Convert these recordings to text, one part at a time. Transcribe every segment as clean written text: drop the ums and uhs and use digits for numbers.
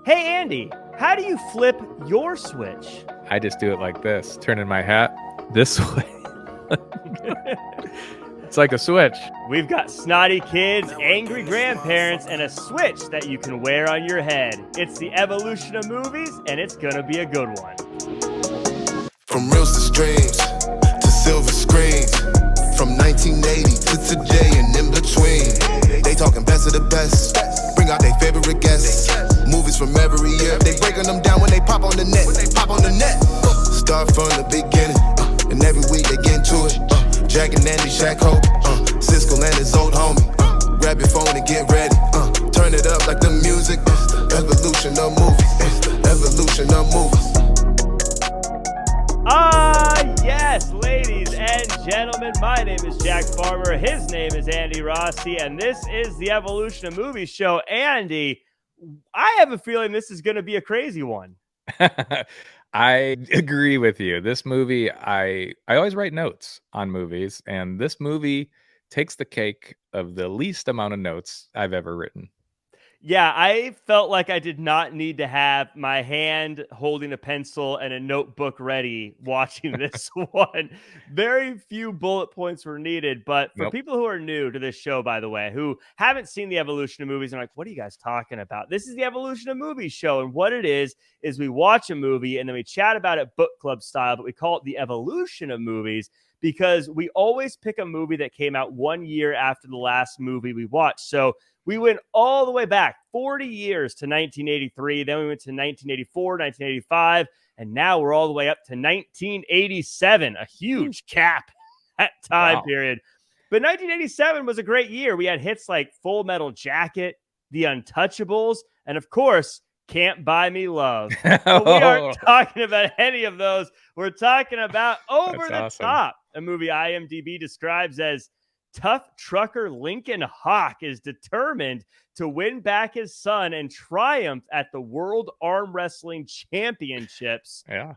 Hey, Andy, how do you flip your switch? I just do it like this, turning my hat this way. It's like a switch. We've got snotty kids, angry grandparents, and a switch that you can wear on your head. It's the evolution of movies, and it's gonna be a good one. From reels to streams to silver screens, from 1980 to today and in between. They talking best of the best, bring out their favorite guests. Movies from every year, they breaking them down when they pop on the net. Start from the beginning, and every week they get into it. Jack and Andy, Shaq Hope, Cisco and his old homie. Grab your phone and get ready. Turn it up like the music. Evolution of movies. Evolution of movies. Yes, ladies and gentlemen, my name is Jack Farmer. His name is Andy Rossi, and this is the Evolution of Movies show. Andy, I have a feeling this is going to be a crazy one. I agree with you. This movie, I always write notes on movies, and this movie takes the cake of the least amount of notes I've ever written. Yeah, I felt like I did not need to have my hand holding a pencil and a notebook ready watching this one. Very few bullet points were needed. But for people who are new to this show, by the way, who haven't seen the evolution of movies and are like, what are you guys talking about? This is the Evolution of Movies show. And what it is we watch a movie and then we chat about it book club style, but we call it the evolution of movies because we always pick a movie that came out 1 year after the last movie we watched. So we went all the way back 40 years to 1983. Then we went to 1984, 1985, and now we're all the way up to 1987, a huge cap that time period. But 1987 was a great year. We had hits like Full Metal Jacket, The Untouchables, and of course, Can't Buy Me Love. But we aren't talking about any of those. We're talking about Over the Top, a movie IMDb describes as tough trucker Lincoln Hawk is determined to win back his son and triumph at the World Arm Wrestling Championships. Yeah.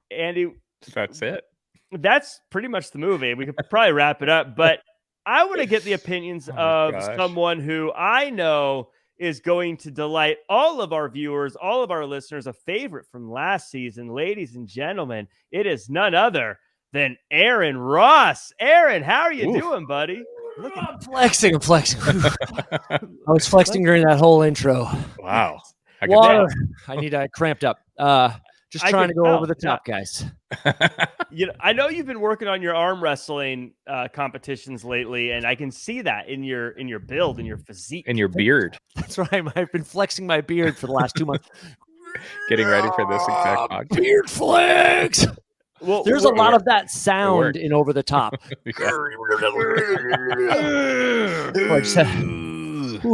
Andy, that's it. That's pretty much the movie. We could probably wrap it up, but I want to get the opinions of someone who I know is going to delight all of our viewers, all of our listeners, a favorite from last season. Ladies and gentlemen, it is none other than Aaron Ross. Aaron, how are you doing, buddy? I'm flexing. I was flexing during that whole intro. Wow. Water. I cramped up. Just trying to go over the top, guys. I know you've been working on your arm wrestling competitions lately, and I can see that in your build, in your physique, in your beard. That's right. I've been flexing my beard for the last 2 months. Getting ready for this exact podcast. Beard flex. Well, there's a lot of that sound in Over the Top. I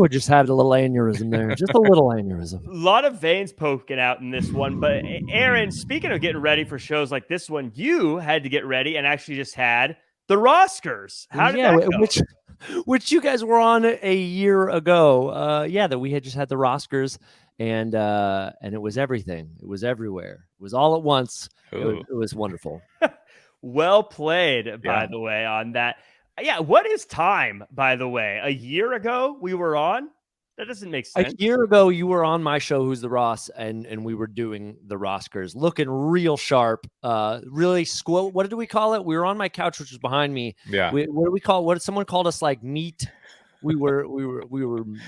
just had a little aneurysm there. Just a little aneurysm. A lot of veins poking out in this one. But Aaron, speaking of getting ready for shows like this one, you had to get ready and actually just had the Roskers. How did that go? Which you guys were on a year ago. That we had just had the Roskers. And it was everything. It was everywhere. It was all at once. It was wonderful. Well played, by the way, on that. Yeah, what is time, by the way? A year ago we were on? That doesn't make sense. A year ago you were on my show, Who's the Ross, and we were doing the Roskers, looking real sharp. Really what did we call it? We were on my couch, which was behind me. Yeah. What did we call it? What someone called us like meat? We were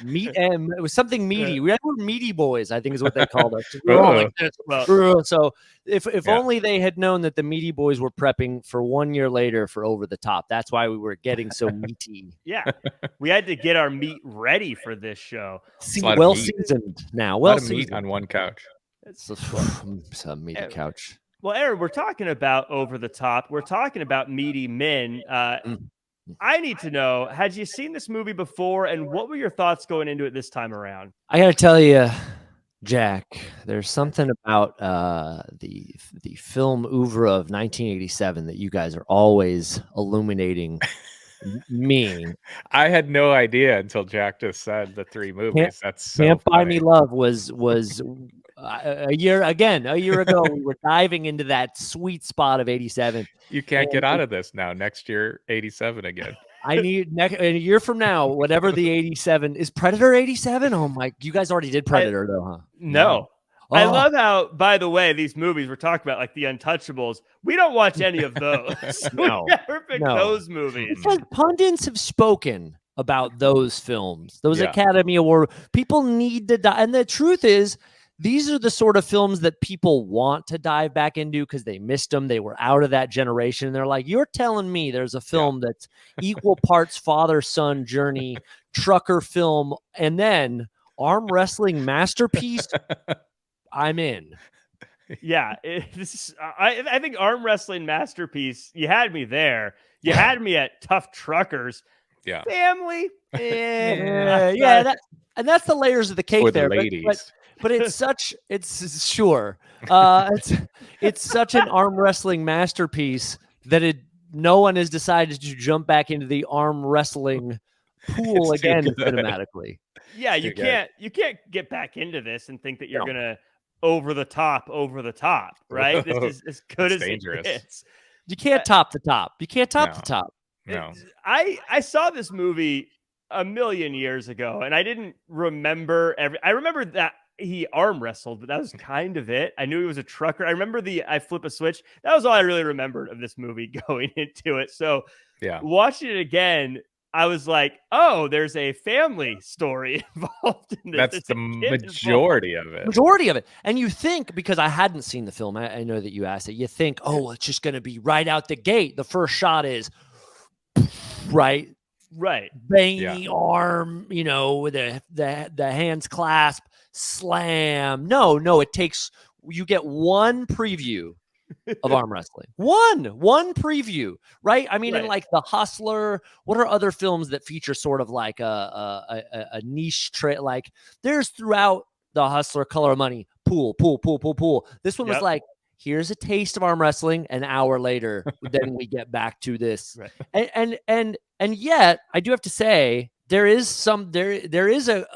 meat, and it was something meaty. We were meaty boys, I think is what they called us. We were all like this. So if only they had known that the meaty boys were prepping for 1 year later for Over the Top. That's why we were getting so meaty. Yeah, we had to get our meat ready for this show. Well seasoned now. Well seasoned meat on one couch. It's a meaty couch. Well, Aaron, we're talking about Over the Top. We're talking about meaty men. I need to know, had you seen this movie before, and what were your thoughts going into it this time around? I got to tell you, Jack, there's something about the film oeuvre of 1987 that you guys are always illuminating me. I had no idea until Jack just said the three movies. That's so Can't funny. Buy Me Love was a year ago. We were diving into that sweet spot of 87. You can't get out of this now. Next year, 87 again. I need a year from now, whatever the 87 is. Predator 87. Oh my! You guys already did Predator, though, huh? No. Oh. I love how, by the way, these movies we're talking about, like the Untouchables, we don't watch any of those. No, we never pick those movies. Because pundits have spoken about those films, those Yeah. Academy Award. People need to die. And the truth is, these are the sort of films that people want to dive back into because they missed them. They were out of that generation. And they're like, you're telling me there's a film that's equal parts father-son journey, trucker film, and then arm wrestling masterpiece? I'm in. Yeah, I think arm wrestling masterpiece. You had me there. You had me at tough truckers. Yeah. Family. That's the layers of the cake For there. the ladies. But it's such. It's such an arm wrestling masterpiece that no one has decided to jump back into the arm wrestling pool It's too again good. cinematically. Yeah, you Too good. can't get back into this and think that you're gonna over the top, right? This is as good That's as dangerous. it gets. You can't top the top. You can't top No. the top. No. I saw this movie a million years ago, and I didn't remember I remember that he arm wrestled, but that was kind of it. I knew he was a trucker. I remember I flip a switch. That was all I really remembered of this movie going into it. So Yeah. watching it again, I was like, oh, there's a family story involved in this. That's There's the a kid majority of it. Majority of it. And you think, because I hadn't seen the film, I know that you asked it, you think, oh, it's just going to be right out the gate. The first shot is right, Right. bangy arm, with the hands clasp, slam. No, it takes, you get one preview of arm wrestling. One preview, right? I mean, Right. in like The Hustler, what are other films that feature sort of like a niche trait? Like there's throughout The Hustler, Color of Money, pool. This one was Yep. like, here's a taste of arm wrestling. An hour later, then we get back to this. Right. And yet, I do have to say, there is a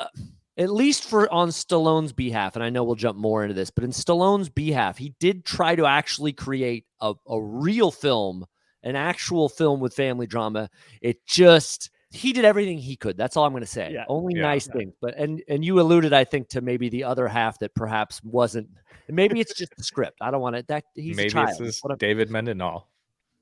at least on Stallone's behalf, and I know we'll jump more into this, but in Stallone's behalf, he did try to actually create a real film, an actual film with family drama. He did everything he could. That's all I'm going to say. Yeah. Only Yeah. nice things. But and you alluded, I think, to maybe the other half that perhaps wasn't. Maybe it's just the script. I don't want it. That he's Maybe a child. it's this What a- David Mendenhall.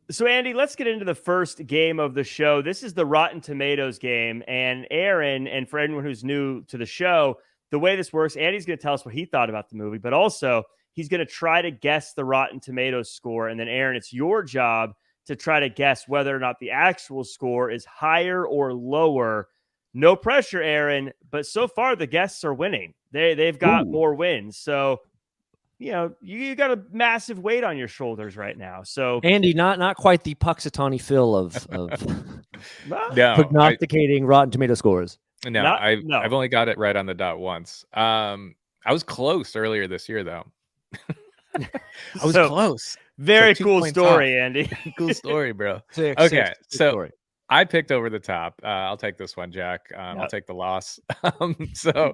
So, Andy, let's get into the first game of the show. This is the Rotten Tomatoes game. And Aaron, and for anyone who's new to the show, the way this works, Andy's going to tell us what he thought about the movie, but also he's going to try to guess the Rotten Tomatoes score. And then, Aaron, it's your job to try to guess whether or not the actual score is higher or lower. No pressure, Aaron, but so far the guests are winning. They've got more wins. So, you got a massive weight on your shoulders right now. So, Andy, not quite the Puxatawny Phil of No, prognosticating Rotten Tomato scores. I've only got it right on the dot once. I was close earlier this year, though. I was So, close. very So 2 cool points story, Andy. Cool story, bro. Six, Okay, so story. I picked over the top. I'll take this one, Jack. I'll take the loss. So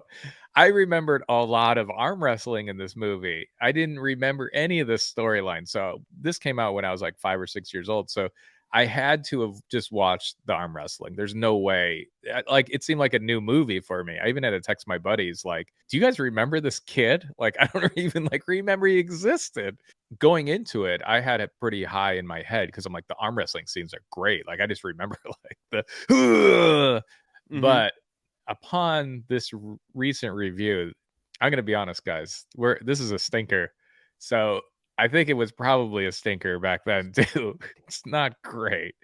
I remembered a lot of arm wrestling in this movie. I didn't remember any of this storyline. So this came out when I was like 5 or 6 years old. So I had to have just watched the arm wrestling. There's no way. Like, it seemed like a new movie for me. I even had to text my buddies, like, do you guys remember this kid? Like, I don't even remember he existed. Going into it, I had it pretty high in my head because I'm like, the arm wrestling scenes are great. Like, I just remember like the But upon this recent review, I'm gonna be honest, guys, this is a stinker. So I think it was probably a stinker back then too. It's not great.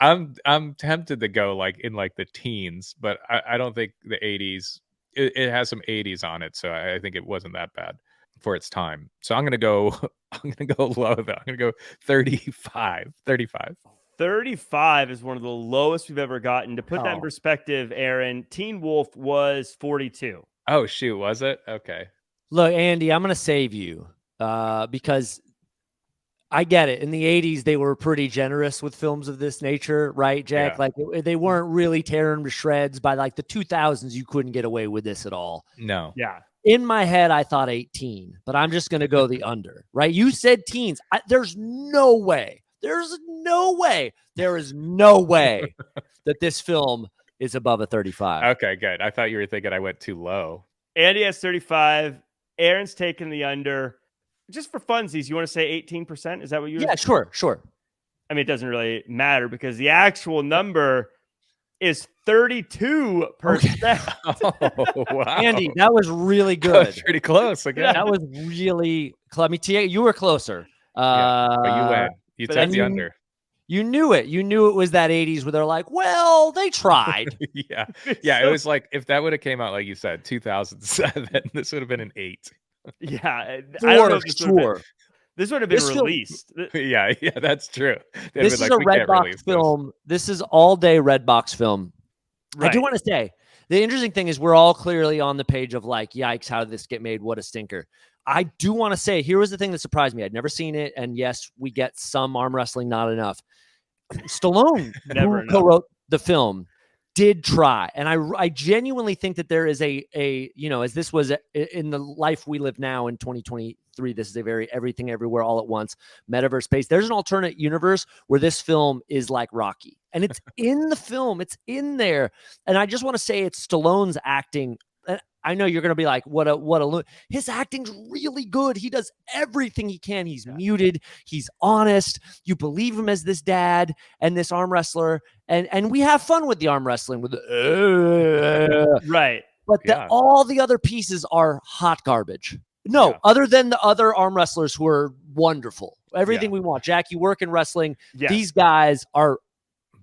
I'm tempted to go in the teens, but I don't think the 80s. It has some 80s on it, so I think it wasn't that bad for its time. So I'm gonna go. I'm gonna go low though. I'm gonna go 35. 35. 35 is one of the lowest we've ever gotten. To put that in perspective, Aaron, Teen Wolf was 42. Oh shoot, was it? Okay. Look, Andy, I'm gonna save you because I get it. In the 80s, they were pretty generous with films of this nature, right, Jack? Yeah. They weren't really tearing to shreds. By the 2000s, you couldn't get away with this at all. No. Yeah. In my head, I thought 18, but I'm just going to go the under, right? You said teens. There's no way. There is no way that this film is above a 35. Okay, good. I thought you were thinking I went too low. Andy has 35. Aaron's taking the under. Just for funsies, you want to say 18%? Is that what you? Yeah, sure. I mean, it doesn't really matter because the actual number is 32%. Oh, wow. Andy, that was really That good. was pretty close again. That was really close. I mean, you were closer. But you went. You but took then the under. You knew it. You knew it was that 80s where they're like, well, they tried. Yeah. Yeah. It was like if that would have came out, like you said, 2007, this would have been an 8. Yeah. I don't For know if this would have been This film- released. Yeah, that's true. They'd This be is like, a "We can't Redbox release this." film. This is all day Redbox film. I do Right. want to say the interesting thing is we're all clearly on the page of like, yikes, how did this get made? What a stinker. I do want to say, here was the thing that surprised me. I'd never seen it. And yes, we get some arm wrestling, not enough. Stallone, Never who enough. co-wrote the film, did try. And I genuinely think that there is a as this was in the life we live now in 2023, this is a very everything everywhere all at once metaverse space. There's an alternate universe where this film is like Rocky, and it's in the film, it's in there. And I just want to say it's Stallone's acting. I know you're going to be like, his acting's really good. He does everything he can. He's muted. He's honest. You believe him as this dad and this arm wrestler. And we have fun with the arm wrestling with Right. but Yeah. all the other pieces are hot garbage. No, Yeah. other than the other arm wrestlers who are wonderful. Everything we want. Jack, you work in wrestling. Yes. These guys are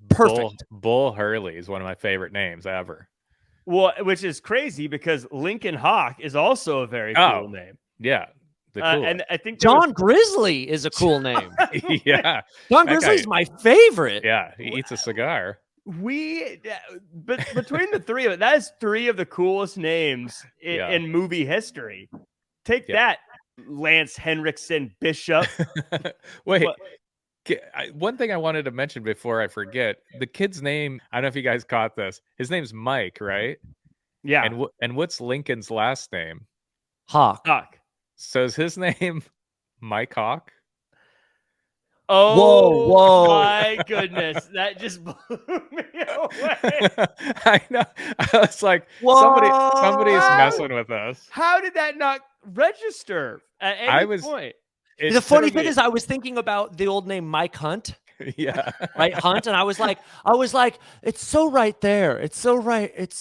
perfect. Bull Hurley is one of my favorite names ever. Well, which is crazy because Lincoln Hawk is also a very Oh, cool name. Yeah. The cool And I think there John Grizzly is a cool name. yeah. John That Grizzly's guy- my favorite. Yeah. He eats a cigar. but between the three of it, that is 3 of the coolest names Yeah. in movie history. Take Yeah. that, Lance Henriksen Bishop. Wait. What- One thing I wanted to mention before I forget, the kid's name, I don't know if you guys caught this. His name's Mike, right? Yeah, And what's Lincoln's last name? Hawk. Hawk. So is his name Mike Hawk? Oh, whoa. my goodness. That just blew me away. I know. I was like, somebody's messing with us. How did that not register at any I was- point? It The funny took thing me- is I was thinking about the old name Mike Hunt, yeah. right? Hunt. And I was like, it's so right there. It's so right. It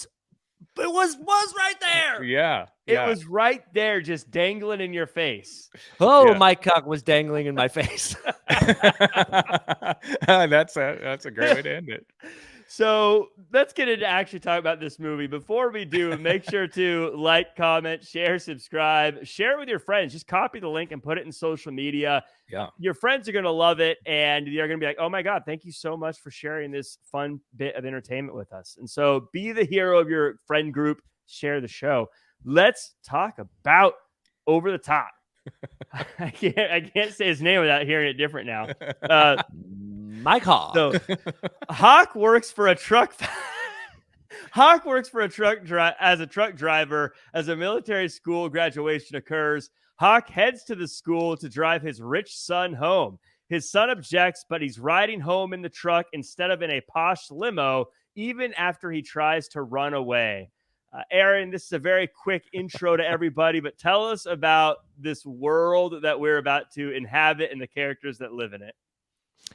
was right there. Yeah. It Yeah. was right there, just dangling in your face. Oh, Yeah. Mike Cock was dangling in my face. That's a great way to end it. So let's get into actually talk about this movie. Before we do, make sure to like, comment, share, subscribe, share it with your friends. Just copy the link and put it in social media. Yeah. Your friends are going to love it, and they're going to be like, oh my God, thank you so much for sharing this fun bit of entertainment with us. And so be the hero of your friend group, share the show. Let's talk about Over the Top. I can't say his name without hearing it different now. Mike Hawk. So Hawk works for a truck. Hawk works for a truck as a truck driver as a military school graduation occurs. Hawk heads to the school to drive his rich son home. His son objects, but he's riding home in the truck instead of in a posh limo, even after he tries to run away. Aaron, this is a very quick intro to everybody, but tell us about this world that we're about to inhabit and the characters that live in it.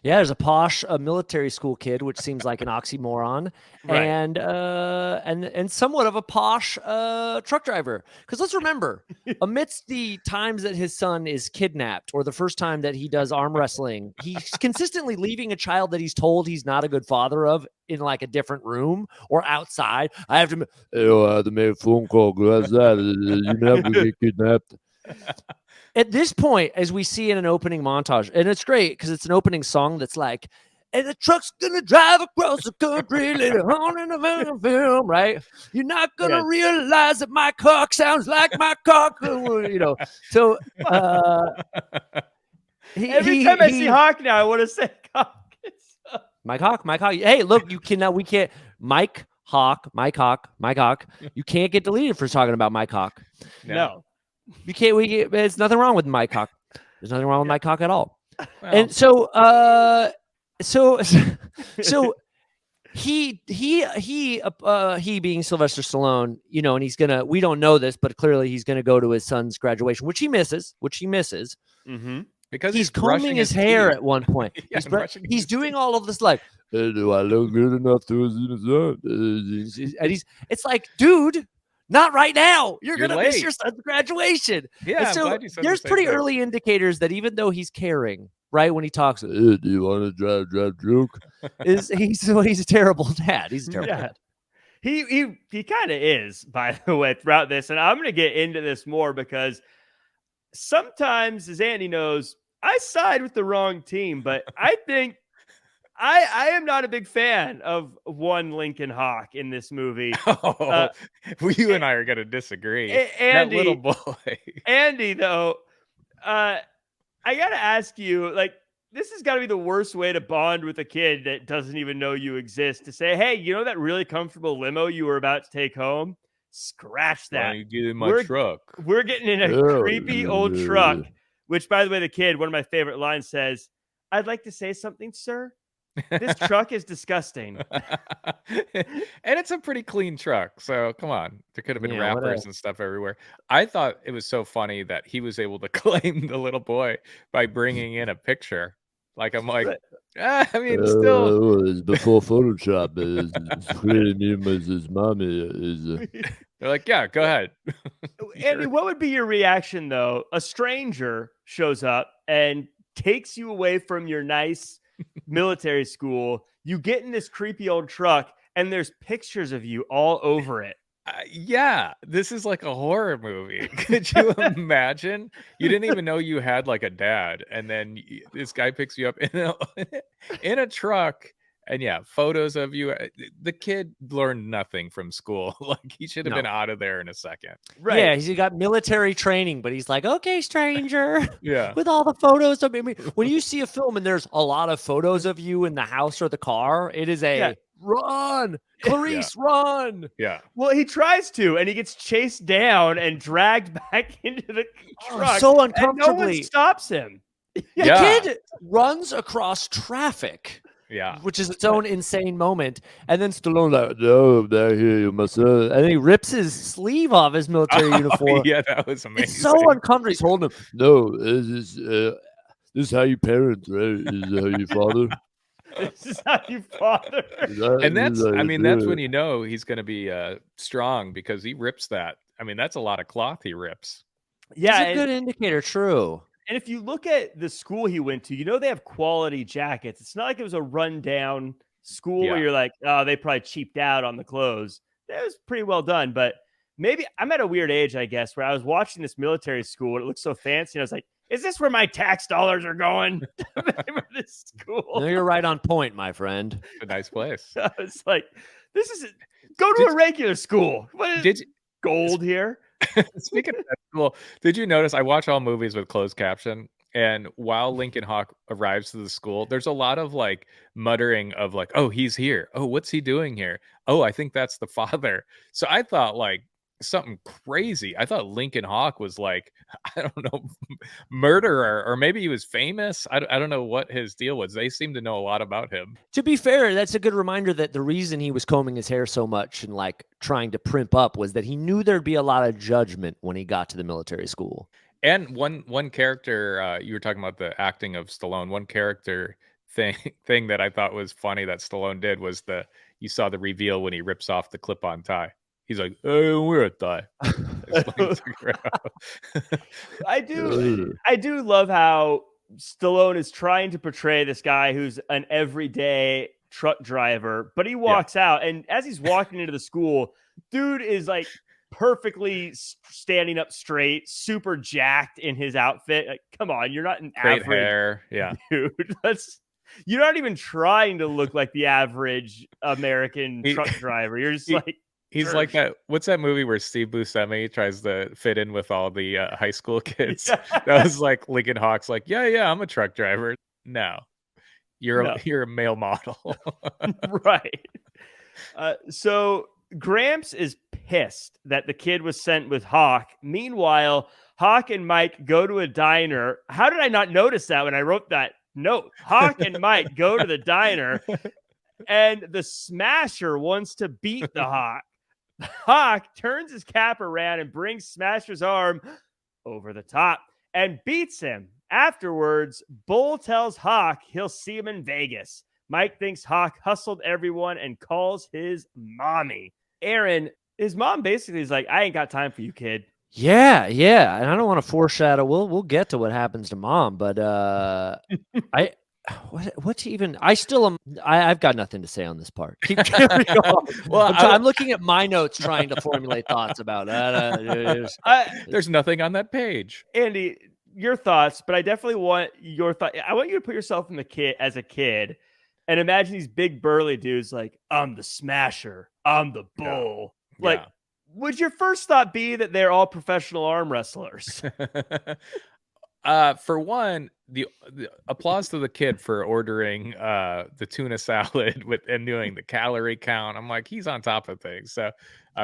Yeah, there's a posh military school kid, which seems like an oxymoron, Right. and somewhat of a posh truck driver. Because let's remember, amidst the times that his son is kidnapped, or the first time that he does arm wrestling, he's consistently leaving a child that he's told he's not a good father of in like a different room or outside. I have to. Oh, I had to make a phone call. That's that. You never get kidnapped. At this point, as we see in an opening montage, and it's great because it's an opening song that's like, and the truck's gonna drive across the country later on in the film, right? You're not gonna realize that my cock sounds like my cock, you know. So Every time I see Hawk now, I want to say Hawk. Mike Hawk. Hey, look, we can't Mike Hawk. You can't get deleted for talking about Mike Hawk. No. You can't. There's nothing wrong with Mike Hawk. There's nothing wrong with Mike Hawk at all. Well, And so he being Sylvester Stallone, and he's gonna. We don't know this, but clearly he's gonna go to his son's graduation, which he misses. Mm-hmm. Because he's combing his hair teeth. at one point. Yeah, he's doing all of this like, hey, do I look good enough to and it's like, dude, not right now. You're gonna miss your son's graduation. Yeah, and so there's pretty early indicators that even though he's caring, right, when he talks, hey, do you want to drive drunk? He's a terrible dad. He's a terrible dad. He kind of is, by the way, throughout this, and I'm gonna get into this more because sometimes, as Andy knows, I side with the wrong team, but I think I am not a big fan of one Lincoln Hawk in this movie. Well, you and I are going to disagree. Andy, that little boy. Andy, though, I got to ask you, like, this has got to be the worst way to bond with a kid that doesn't even know you exist, to say, hey, you know that really comfortable limo you were about to take home? Scratch that. Why don't you get in my truck? We're getting in a creepy old truck, which, by the way, the kid, one of my favorite lines says, I'd like to say something, sir. This truck is disgusting. And it's a pretty clean truck. So come on. There could have been wrappers and stuff everywhere. I thought it was so funny that he was able to claim the little boy by bringing in a picture. Like, I'm like, I mean, still. It's before Photoshop. It's creating him as his mommy. They're like, yeah, go ahead. Andy, what would be your reaction, though? A stranger shows up and takes you away from your nice military school. You get in this creepy old truck, and there's pictures of you all over it. Yeah, this is like a horror movie. Could you imagine? You didn't even know you had like a dad, and then this guy picks you up in a truck, and yeah, photos of you. The kid learned nothing from school. Like, he should have been out of there in a second. Right? Yeah, he got military training, but he's like, okay, stranger. Yeah, with all the photos of me. When you see a film and there's a lot of photos of you in the house or the car, it is a run. Clarice, run! Yeah. Well, he tries to, and he gets chased down and dragged back into the truck. So uncomfortably. And no one stops him. The kid runs across traffic. Yeah. Which is its own insane moment. And then Stallone like, no, down here, my son. And he rips his sleeve off his military uniform. Yeah, that was amazing. It's so uncomfortable. He's holding him. No, this is how you parent, right? This is how you father. This is how you father. And that's when you know he's going to be strong, because he rips that. I mean, that's a lot of cloth he rips. Yeah. It's a good indicator, true. And if you look at the school he went to, they have quality jackets. It's not like it was a rundown school where you're like, oh, they probably cheaped out on the clothes. That was pretty well done. But maybe I'm at a weird age, I guess, where I was watching this military school and it looked so fancy. And I was like, is this where my tax dollars are going? For this school? No, you're right on point, my friend. It's a nice place. I was like, go to a regular school. What is gold here? Speaking of that school, did you notice I watch all movies with closed caption, and while Lincoln Hawk arrives to the school, there's a lot of like muttering of like, oh, he's here. Oh, what's he doing here? Oh, I think that's the father. So I thought like something crazy. I thought Lincoln Hawk was like, I don't know, murderer, or maybe he was famous. I don't know what his deal was. They seem to know a lot about him. To be fair, that's a good reminder that the reason he was combing his hair so much and like trying to primp up was that he knew there'd be a lot of judgment when he got to the military school. And one character, you were talking about the acting of Stallone. One character thing that I thought was funny that Stallone did was you saw the reveal when he rips off the clip-on tie. He's like, "Hey, we're a tie." I do love how Stallone is trying to portray this guy who's an everyday truck driver, but he walks out, and as he's walking into the school, dude is like perfectly standing up straight, super jacked in his outfit. Like, come on, you're not an great average hair, dude. You're not even trying to look like the average American truck driver. You're just like. He's like that. What's that movie where Steve Buscemi tries to fit in with all the high school kids? That was like Lincoln Hawk's like, yeah, I'm a truck driver. No, you're a male model. Right. So Gramps is pissed that the kid was sent with Hawk. Meanwhile, Hawk and Mike go to a diner. How did I not notice that when I wrote that note? Hawk and Mike go to the diner. and the Smasher wants to beat the Hawk. Hawk turns his cap around and brings Smasher's arm over the top and beats him. Afterwards, Bull tells Hawk he'll see him in Vegas. Mike thinks Hawk hustled everyone and calls his mommy. Aaron, his mom basically is like, I ain't got time for you, kid. Yeah, and I don't want to foreshadow. We'll get to what happens to mom, but what's even? I still am. I've got nothing to say on this part. Keep carrying on. Well, I'm looking at my notes, trying to formulate thoughts about it. There's nothing on that page. Andy, your thoughts, but I definitely want your thought. I want you to put yourself in the kid as a kid, and imagine these big burly dudes like, I'm the Smasher, I'm the Bull. Yeah. Like, would your first thought be that they're all professional arm wrestlers? For one, the applause to the kid for ordering the tuna salad and doing the calorie count. I'm like, he's on top of things. So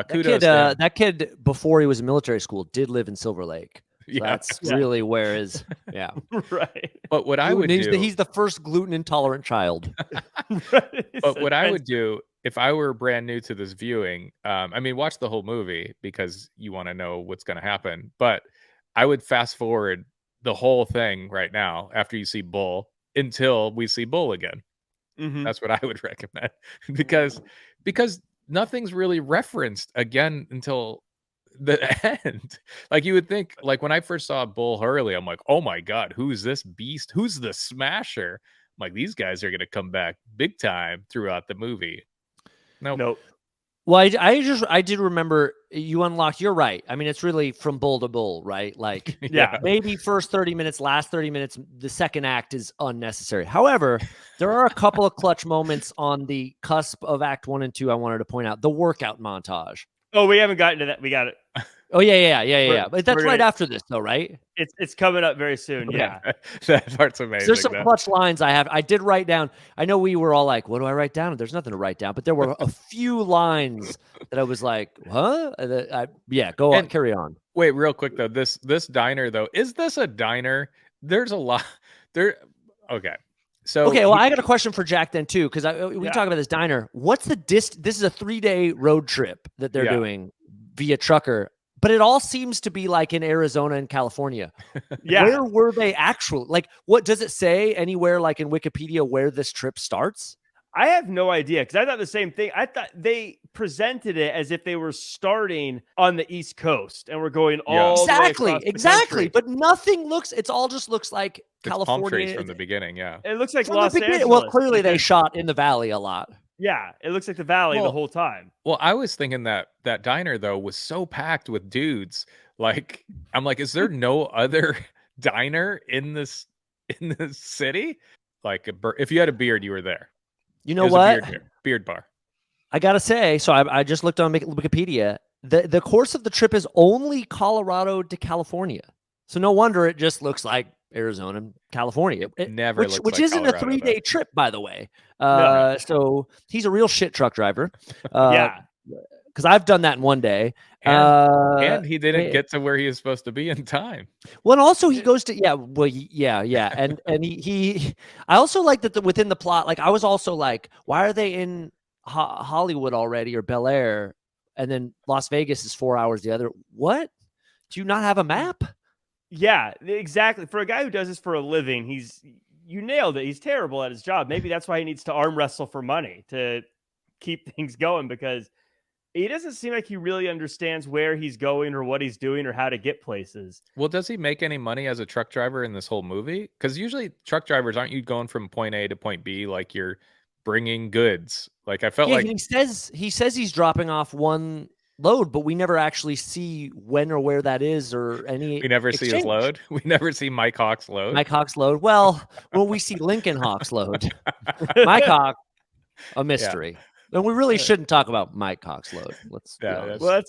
kudos to him. That kid, before he was in military school, did live in Silver Lake. So Yeah. that's really where his Right. But what I would do, he's the first gluten intolerant child. but what I would do if I were brand new to this viewing, I mean, watch the whole movie because you want to know what's going to happen. But I would fast forward the whole thing right now after you see Bull until we see Bull again. Mhm. That's what I would recommend because nothing's really referenced again until the end. Like you would think, like when I first saw Bull Hurley, I'm like, oh my God, who's this beast? Who's the Smasher? I'm like, these guys are going to come back big time throughout the movie. Nope. Well, I did remember you unlocked. You're right. I mean, it's really from Bull to Bull, right? Like, Yeah. maybe first 30 minutes, last 30 minutes, the second act is unnecessary. However, there are a couple of clutch moments on the cusp of Act 1 and 2 I wanted to point out. The workout montage. Oh, we haven't gotten to that. We got it. Oh, yeah. But that's we're right gonna- after this, though, right? It's coming up very soon. Yeah. That part's amazing. There's some though. clutch lines I did write down. I know we were all like, what do I write down? There's nothing to write down, but there were a few lines that I was like, huh? Go on, carry on. Wait, real quick though. This diner though, is this a diner? There's a lot there. Okay. So Okay, well, I got a question for Jack then too, because we Yeah. talk about this diner. What's the This is a 3-day road trip that they're doing via trucker, but it all seems to be like in Arizona and California. Yeah. Where were they actually? Like, what does it say anywhere, like in Wikipedia, where this trip starts? I have no idea because I thought the same thing. I thought they presented it as if they were starting on the East Coast and we're going all the way across the Exactly. country. But nothing looks. It all just looks like it's palm California trees from the beginning. Yeah. It looks like From the Los beginning. Angeles. Well, clearly they because- shot in the valley a lot. Yeah, it looks like the valley the Well, whole time. Well, I was thinking that diner though was so packed with dudes. Like, I'm like, is there no other diner in this city? Like, if you had a beard, you were there. You It know was a what? beard bar. I gotta say, so I just looked on Wikipedia. The course of the trip is only Colorado to California, so no wonder it just looks like Arizona and California. Never which looks which like isn't a Colorado, 3-day trip, by the way. No. So he's a real shit truck driver. Yeah. because I've done that in one day. And he didn't yeah. get to where he was supposed to be in time. Well, and also he goes to and he I also like that within the plot, like I was also like, why are they in Hollywood already or Bel Air, and then Las Vegas is 4 hours the other? What? Do you not have a map? Yeah, exactly. For a guy who does this for a living, you nailed it. He's terrible at his job. Maybe that's why he needs to arm wrestle for money to keep things going, because he doesn't seem like he really understands where he's going or what he's doing or how to get places. Well, does he make any money as a truck driver in this whole movie? Because usually truck drivers, aren't you going from point A to point B like you're bringing goods? Like I felt like he says he's dropping off one load, but we never actually see when or where that is or any. we never see his exchange. load. We never see Mike Hawk's load. Mike Hawk's load. Well, we see Lincoln Hawk's load. Mike Hawk, a mystery. And we really shouldn't talk about Mike Hawk's load. Let's be Yeah, honest. Well,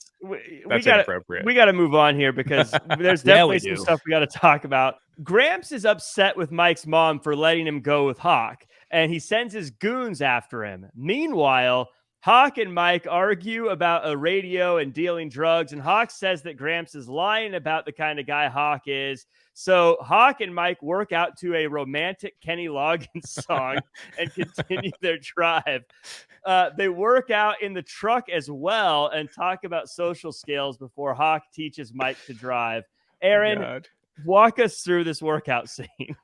That's got inappropriate. we got to move on here because there's Yeah, definitely we some do. stuff we got to talk about. Gramps is upset with Mike's mom for letting him go with Hawk, and he sends his goons after him. Meanwhile, Hawk and Mike argue about a radio and dealing drugs, and Hawk says that Gramps is lying about the kind of guy Hawk is. So Hawk and Mike work out to a romantic Kenny Loggins song and continue their drive. They work out in the truck as well and talk about social skills before Hawk teaches Mike to drive. Aaron, walk us through this workout scene.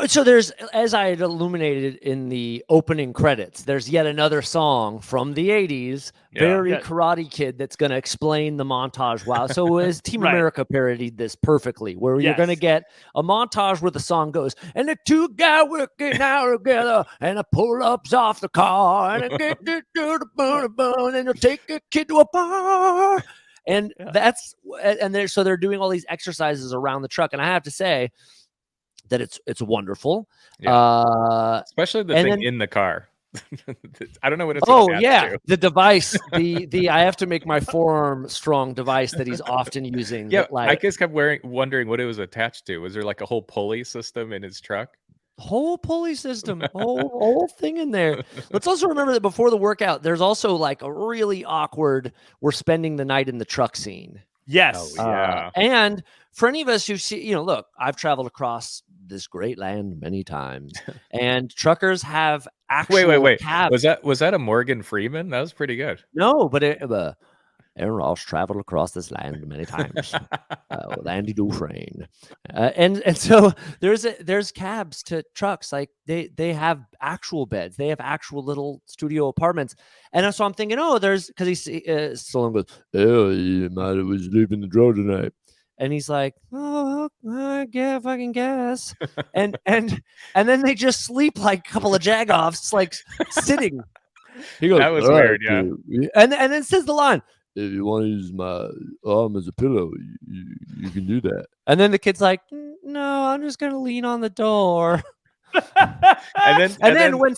So there's, as I had illuminated in the opening credits, there's yet another song from the 80s, very Karate Kid, that's going to explain the montage. Wow. So as Team America parodied this perfectly, where you're going to get a montage where the song goes, and the two guys working out together, and the pull-ups off the car, and get to the bone, and they'll take a kid to a bar. And so they're doing all these exercises around the truck. And I have to say, that it's wonderful, especially the thing in the car. I don't know what it's. To. The device, the I have to make my forearm strong device that he's often using. Yeah, I just kept wondering what it was attached to. Was there like a whole pulley system in his truck? Whole pulley system, whole thing in there. Let's also remember that before the workout, there's also like a really awkward "we're spending the night in the truck" scene. Yes. And for any of us who see, look, I've traveled across this great land many times, and truckers have actual wait. cabs. Was that a Morgan Freeman? That was pretty good. No, but Aaron Ross traveled across this land many times with Andy Dufresne, and so there's cabs to trucks, like they have actual beds, they have actual little studio apartments, and so I'm thinking, there's because Stallone goes, you might have was leaving the drawer tonight. And he's like, I fucking guess. and then they just sleep like a couple of jagoffs, like sitting. He goes, that was weird, And then it says the line, if you want to use my arm as a pillow, you can do that. And then the kid's like, no, I'm just gonna lean on the door. and then when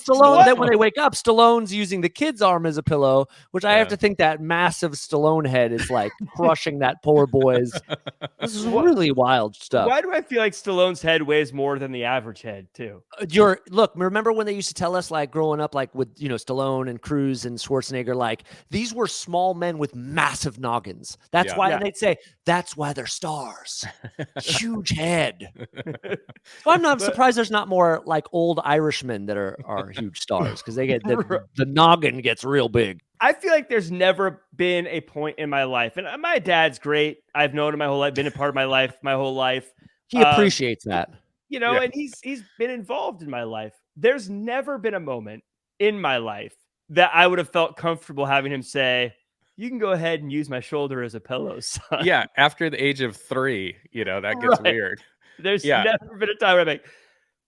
they wake up, Stallone's using the kid's arm as a pillow, which I have to think that massive Stallone head is like crushing that poor boy's. This is really wild stuff. Why do I feel like Stallone's head weighs more than the average head too? Remember when they used to tell us, like growing up, like with Stallone and Cruise and Schwarzenegger, like these were small men with massive noggins. That's why and they'd say that's why they're stars. Huge head. So I'm not surprised there's not more like old Irishmen that are huge stars, because they get the noggin gets real big. I feel like there's never been a point in my life, and my dad's great. I've known him my whole life, been a part of my life, my whole life. He appreciates that, and he's been involved in my life. There's never been a moment in my life that I would have felt comfortable having him say, you can go ahead and use my shoulder as a pillow, son. Yeah, after the age of 3, that gets weird. There's never been a time where I'm like,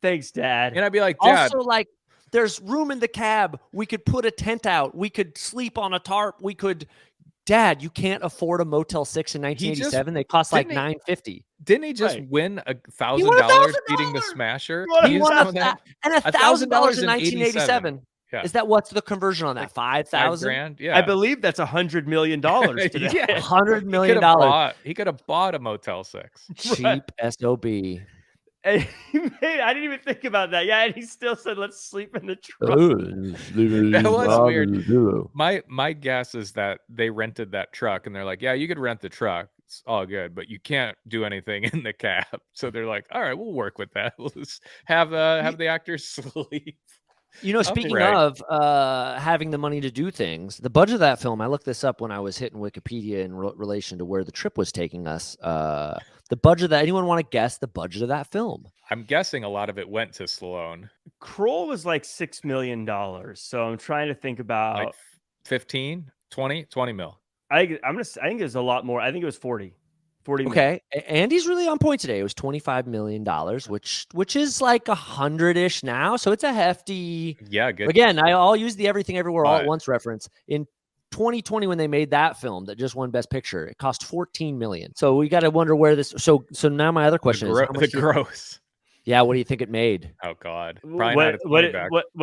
thanks, Dad. And I'd be like, Dad. Also, like, there's room in the cab. We could put a tent out. We could sleep on a tarp. We could. Dad, you can't afford a Motel 6 in 1987. They cost like $950. Didn't he just win $1,000 beating the Smasher? He won and $1,000 in 1987. Yeah. Is that what's the conversion on that? 5,000 $5,000? Yeah, I believe that's $100 million today. $100 million. He could have bought a Motel 6. Cheap SOB. And I didn't even think about that. Yeah, and he still said, "Let's sleep in the truck." That was weird. My guess is that they rented that truck, and they're like, "Yeah, you could rent the truck. It's all good, but you can't do anything in the cab." So they're like, "All right, we'll work with that. We'll just have the actors sleep." Speaking of having the money to do things, the budget of that film, I looked this up when I was hitting Wikipedia in relation to where the trip was taking us. The budget anyone want to guess the budget of that film? I'm guessing a lot of it went to Stallone. Kroll was like $6 million. So I'm trying to think about like 15, 20 mil. I think it was a lot more. I think it was 40. Okay, Andy's really on point today. It was $25 million, which is like 100-ish now. So it's a hefty. Yeah, good. Again, I'll use the Everything Everywhere All at Once reference. In 2020, when they made that film that just won Best Picture, it cost $14 million. So we got to wonder where this. So now my other question is how much gross. Yeah, what do you think it made? Oh God, what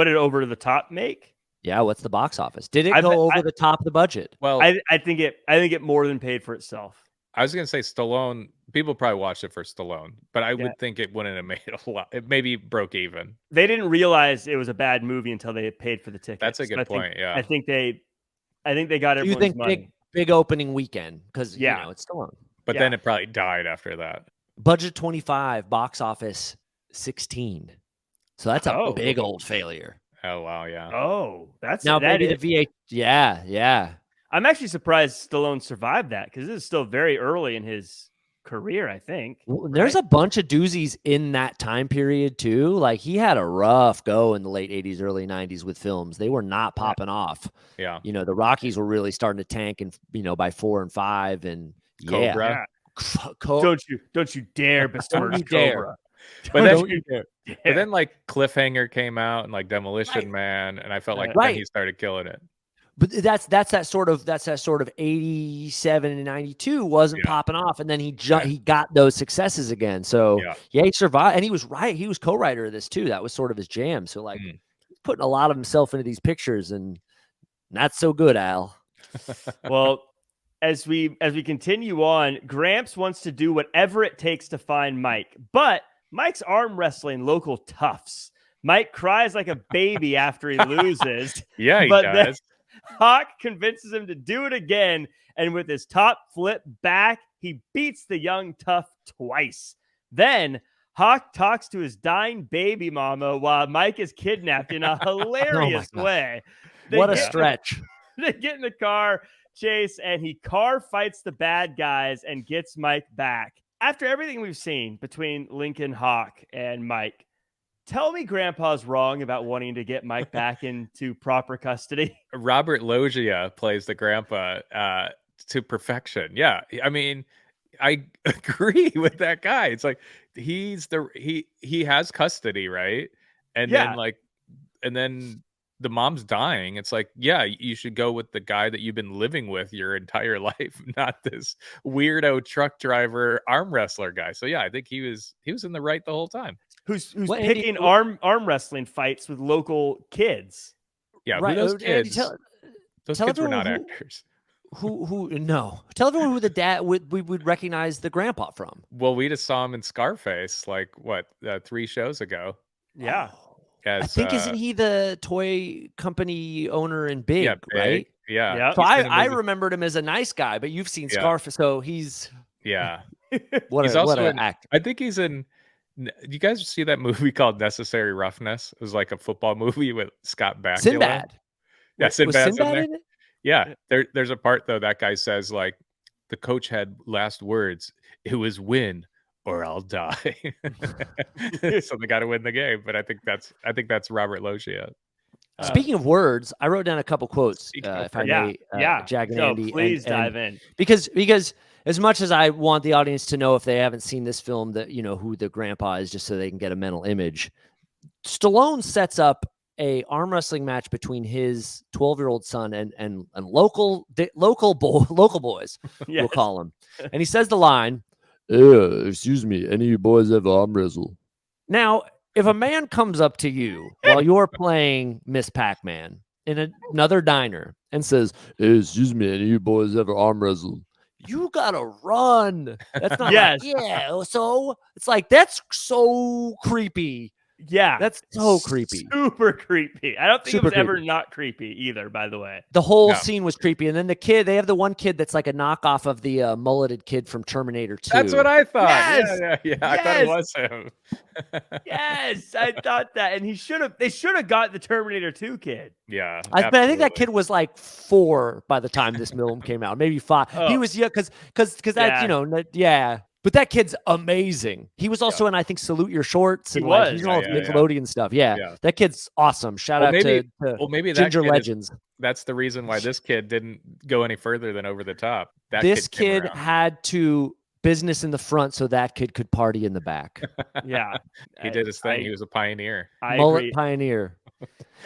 did Over the Top make? Yeah, what's the box office? Did it go over the top of the budget? Well, I think it more than paid for itself. I was going to say Stallone. People probably watched it for Stallone, but I would think it wouldn't have made a lot. It maybe broke even. They didn't realize it was a bad movie until they paid for the ticket. That's a good point. I think they I think they got You everyone's think money. big opening weekend because Yeah. you know it's Stallone. But then it probably died after that. Budget 25, box office 16. So that's a big old failure. Oh wow, yeah. Oh, that's Now that maybe is. the VH. Yeah. I'm actually surprised Stallone survived that because this is still very early in his career, I think. Well, there's a bunch of doozies in that time period too. Like he had a rough go in the late 80s, early 90s with films. They were not popping off. Yeah. You know, the Rockies were really starting to tank and by 4 and 5 and Cobra. Don't you dare besmirch you dare. Cobra. But then like Cliffhanger came out and like Demolition Man, and I felt like then he started killing it. But that's that sort of 87 and 92 wasn't popping off, and then he got those successes again. So he survived, and he was right. He was co-writer of this too. That was sort of his jam. So like he's putting a lot of himself into these pictures, and not so good, Al. Well, as we continue on, Gramps wants to do whatever it takes to find Mike, but Mike's arm wrestling local toughs. Mike cries like a baby after he loses. Yeah, he does. Hawk convinces him to do it again, and with his top flip back, he beats the young tough twice. Then Hawk talks to his dying baby mama while Mike is kidnapped in a hilarious way. What a stretch. They get in the car chase, and he car fights the bad guys and gets Mike back. After everything we've seen between Lincoln, Hawk, and Mike, tell me Grandpa's wrong about wanting to get Mike back into proper custody. Robert Loggia plays the grandpa to perfection. Yeah. I mean, I agree with that guy. It's like he has custody, right? And then the mom's dying. It's like, yeah, you should go with the guy that you've been living with your entire life, not this weirdo truck driver arm wrestler guy. So yeah, I think he was in the right the whole time. Who's picking arm wrestling fights with local kids? Yeah, right. Those kids were not actors. No. Tell everyone who the dad we would recognize the grandpa from. Well, we just saw him in Scarface, like 3 shows ago. Yeah. I think isn't he the toy company owner in Big, right? Yeah. So I remembered him as a nice guy, but you've seen Scarface, so he's what an actor. I think he's in. You guys see that movie called Necessary Roughness? It was like a football movie with Scott Bakula. Sinbad. Yeah, Sinbad's in there. In it? Yeah, there's a part though that guy says like the coach had last words. It was win or I'll die. So they got to win the game. But I think that's Robert Loggia. Speaking of words, I wrote down a couple quotes. If I may, Jag and Andy. Please dive in. Because as much as I want the audience to know if they haven't seen this film that who the grandpa is, just so they can get a mental image. Stallone sets up a arm wrestling match between his 12-year-old son and local boys, we'll call them. And he says the line, excuse me, any of you boys ever arm wrestle? Now, if a man comes up to you while you're playing Miss Pac-Man in another diner and says, hey, excuse me, any of you boys ever arm wrestle? You gotta run. That's not so it's like that's so creepy. Yeah, that's so creepy. Super creepy. I don't think it was ever not creepy either, by the way. The whole scene was creepy. And then the kid, they have the one kid that's like a knockoff of the mulleted kid from Terminator 2. That's what I thought. Yes! Yeah. I thought it was him. Yes, I thought that. And they should have got the Terminator 2 kid. Yeah. I think that kid was like 4 by the time this film came out, maybe 5. Oh. He was because that, But that kid's amazing. He was also in, I think, Salute Your Shorts. And he's in all the Nickelodeon stuff. Yeah. That kid's awesome. Shout out to maybe Ginger Legends. That's the reason why this kid didn't go any further than Over the Top. This kid had to business in the front so that kid could party in the back. Yeah. He did his thing. He was a pioneer. Mullet pioneer.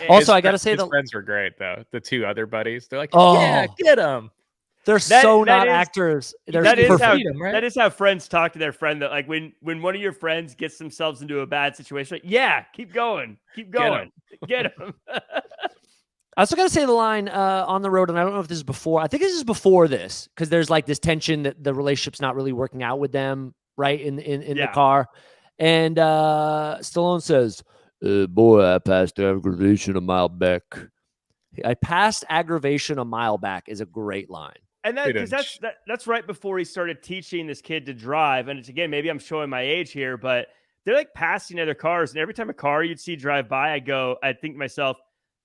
Also, I got to say his friends were great, though. The 2 other buddies. They're like, get him. They're actors. That is how friends talk to their friend. That like when one of your friends gets themselves into a bad situation, like, keep going, get them. I also got to say the line on the road, and I don't know if this is before. I think this is before this because there's like this tension that the relationship's not really working out with them, right in the car. And Stallone says, "Boy, I passed aggravation a mile back. I passed aggravation a mile back is a great line. And that's right before he started teaching this kid to drive. And it's, again, maybe I'm showing my age here, but they're like passing other cars. And every time a car you'd see drive by, I'd think to myself,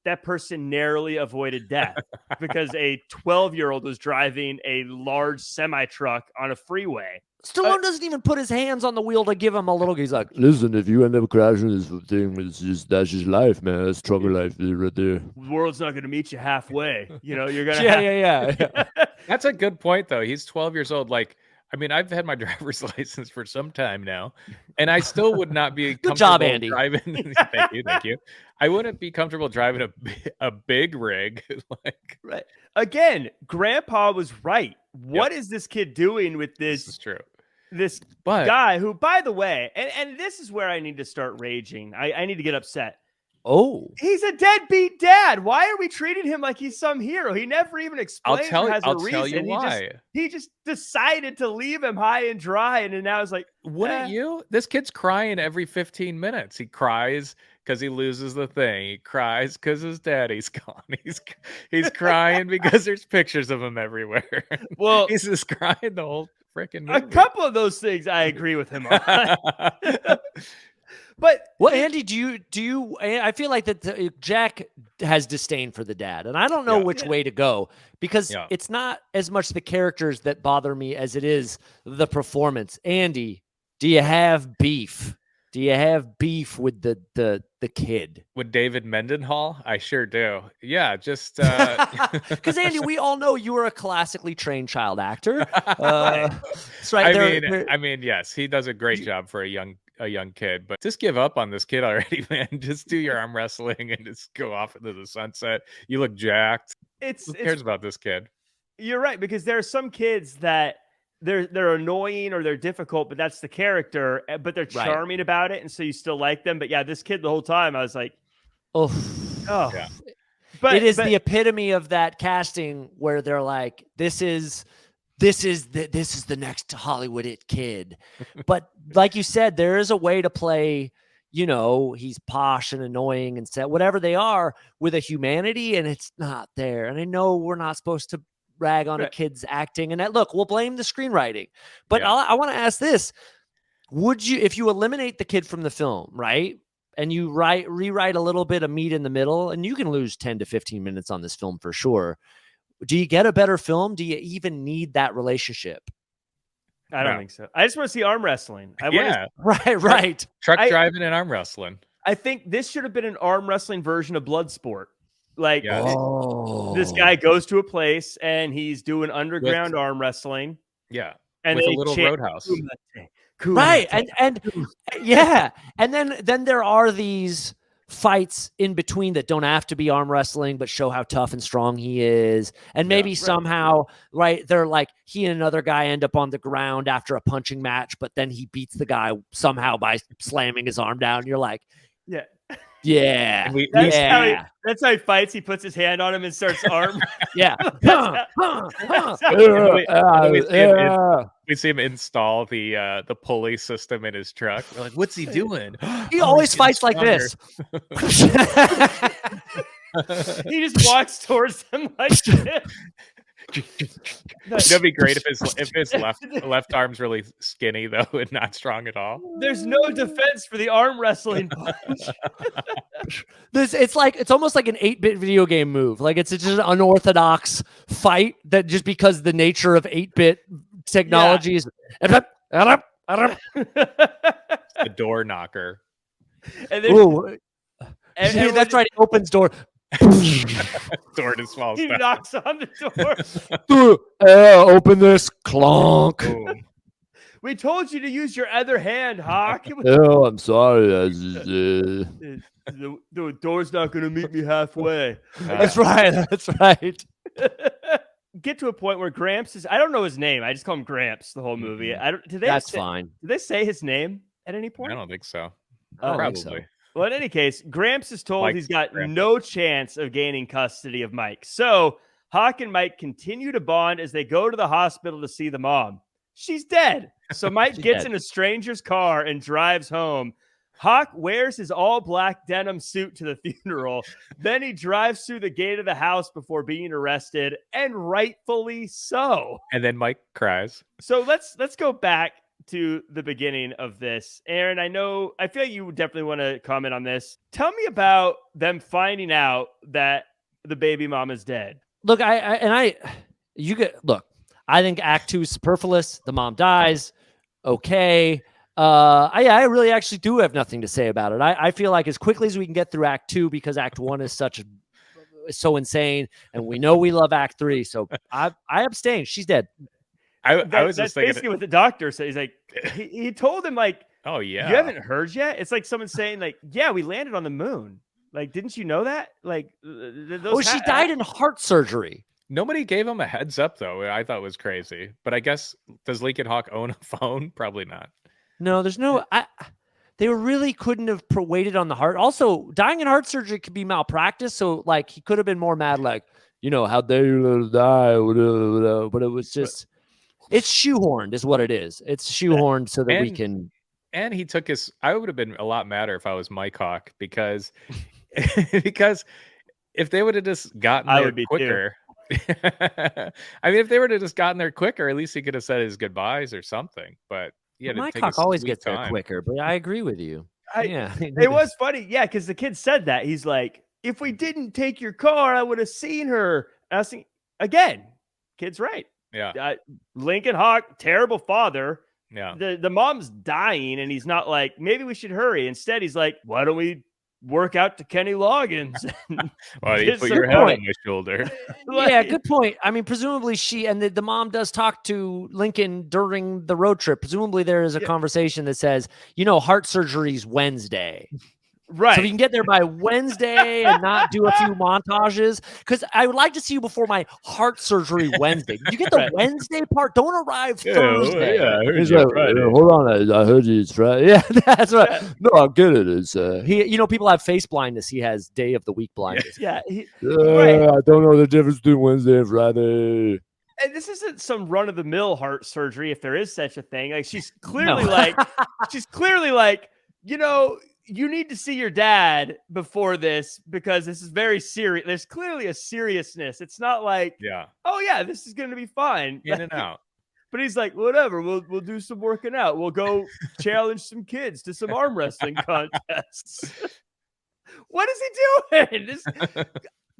that person narrowly avoided death because a 12-year-old was driving a large semi-truck on a freeway. Stallone doesn't even put his hands on the wheel to give him a little. He's like, listen, if you end up crashing this thing, that's just life, man. That's trucker life right there. The world's not going to meet you halfway. You're going to yeah. That's a good point, though. He's 12 years old. Like, I mean, I've had my driver's license for some time now, and I still would not be good job, Andy. Driving. Thank you. I wouldn't be comfortable driving a big rig. Right. Again, Grandpa was right. What is this kid doing with this? This is true. This guy who, by the way, and this is where I need to start raging. I need to get upset. Oh, he's a deadbeat dad. Why are we treating him like he's some hero? He never even explains or has a reason. Tell you why. He just decided to leave him high and dry, and now it's like, wouldn't you? This kid's crying every 15 minutes. He cries because he loses the thing. He cries because his daddy's gone. He's crying because there's pictures of him everywhere. Well, he's just crying the whole freaking movie. A couple of those things I agree with him on. But Andy, do you? I feel like that Jack has disdain for the dad, and I don't know which way to go because it's not as much the characters that bother me as it is the performance. Andy, do you have beef? Do you have beef with the kid? With David Mendenhall? I sure do. Yeah, just because Andy, we all know you are a classically trained child actor. That's right. I mean, yes, he does a great job for a young kid, but just give up on this kid already, man. Just do your arm wrestling and just go off into the sunset. You look jacked. Who cares about this kid? You're right, because there are some kids that they're annoying or they're difficult, but that's the character, but they're charming about it, and so you still like them. But yeah, this kid the whole time I was like, oh yeah. But it is the epitome of that casting where they're like, this is the next Hollywood it kid. But like you said, there is a way to play, he's posh and annoying and set whatever they are with a humanity, and it's not there. And I know we're not supposed to rag on a kid's acting, and that, look, we'll blame the screenwriting, but I want to ask this: would you, if you eliminate the kid from the film, right, and you rewrite a little bit of meat in the middle, and you can lose 10 to 15 minutes on this film for sure, do you get a better film? Do you even need that relationship? I don't think so. I just want to see arm wrestling. Right. Truck driving and arm wrestling. I think this should have been an arm wrestling version of Bloodsport. Like, this guy goes to a place and he's doing underground arm wrestling. Yeah. And with a little roadhouse. Right. And yeah. And then there are these fights in between that don't have to be arm wrestling, but show how tough and strong he is. And maybe somehow, they're like, he and another guy end up on the ground after a punching match, but then he beats the guy somehow by slamming his arm down. You're like, yeah. That's how he fights. He puts his hand on him and starts arm. We see him install the pulley system in his truck. We're like, what's he doing? He always fights like this. He just walks towards them like this. That'd be great if his left arm's really skinny though and not strong at all. There's no defense for the arm wrestling punch. It's almost like an 8-bit video game move. Like it's just an unorthodox fight that just because the nature of 8-bit technology is the door knocker. And then, that's right. It opens door. Door just falls he down. knocks on the door. Open this, clonk. Boom. We told you to use your other hand, Hawk. Oh, I'm sorry. The door's not going to meet me halfway. That's right. Get to a point where Gramps is, I don't know his name. I just call him Gramps the whole movie. Fine. Did they say his name at any point? I don't think so. Probably. Well, in any case, Gramps is told he's got no chance of gaining custody of Mike. So Hawk and Mike continue to bond as they go to the hospital to see the mom. She's dead. So Mike gets in a stranger's car and drives home. Hawk wears his all black denim suit to the funeral. Then he drives through the gate of the house before being arrested, and rightfully so. And then Mike cries. So let's go back to the beginning of this. Aaron, I feel like you would definitely want to comment on this. Tell me about them finding out that the baby mom is dead. Look, I think Act 2 is superfluous. The mom dies. Okay. I really actually do have nothing to say about it. I feel like as quickly as we can get through Act 2, because Act 1 is so insane, and we know we love Act 3. So I abstain. She's dead. I was that's just thinking basically what the doctor said. He's like, he told him, like, oh yeah, you haven't heard yet. It's like someone saying, like, yeah, we landed on the moon. Like, didn't you know that? Like, she died in heart surgery. Nobody gave him a heads up, though. I thought was crazy. But I guess, does Lincoln Hawk own a phone? Probably not. No, there's no. They really couldn't have waited on the heart. Also, dying in heart surgery could be malpractice. So, like, he could have been more mad, like, how dare you die? But it was just, it's shoehorned, is what it is. It's shoehorned so that we can. And he took his. I would have been a lot madder if I was Mike Hawk, because if they would have just gotten there quicker. I mean, if they would have just gotten there quicker, at least he could have said his goodbyes or something. But yeah, Mike Hawk always gets there quicker. But I agree with you. It was funny, yeah, because the kid said that. He's like, if we didn't take your car, I would have seen her. I was thinking, again, kid's right. Yeah, Lincoln Hawk, terrible father. Yeah, the mom's dying, and he's not like, maybe we should hurry. Instead, he's like, why don't we work out to Kenny Loggins? Well, you put your head on my shoulder. Yeah, good point. I mean, presumably she and the mom does talk to Lincoln during the road trip. Presumably there is a conversation that says, heart surgery's Wednesday. Right. So we can get there by Wednesday and not do a few montages. Because I would like to see you before my heart surgery Wednesday. You get the Wednesday part. Don't arrive Thursday. Yeah, hold on. I heard you. It's Friday. Yeah, that's right. No, I get it. It's people have face blindness. He has day of the week blindness. Yeah. I don't know the difference between Wednesday and Friday. And this isn't some run-of-the-mill heart surgery, if there is such a thing. Like, she's clearly like, you need to see your dad before this, because this is very serious. There's clearly a seriousness. It's not like, oh yeah, this is going to be fine. In and out. But he's like, whatever, we'll do some working out. We'll go challenge some kids to some arm wrestling contests. What is he doing?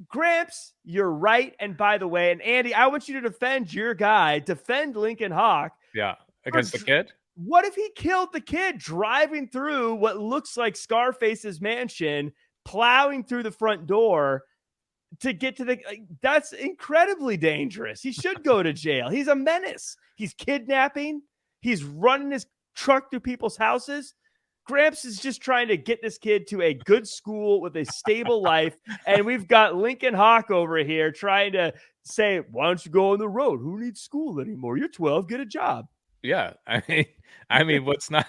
Gramps, you're right. And by the way, and Andy, I want you to defend your guy. Defend Lincoln Hawk. Yeah, against the kid. What if he killed the kid driving through what looks like Scarface's mansion, plowing through the front door to get to that's incredibly dangerous. He should go to jail. He's a menace. He's kidnapping. He's running his truck through people's houses. Gramps is just trying to get this kid to a good school with a stable life. And we've got Lincoln Hawk over here trying to say, why don't you go on the road? Who needs school anymore? You're 12, get a job. Yeah, I mean, what's not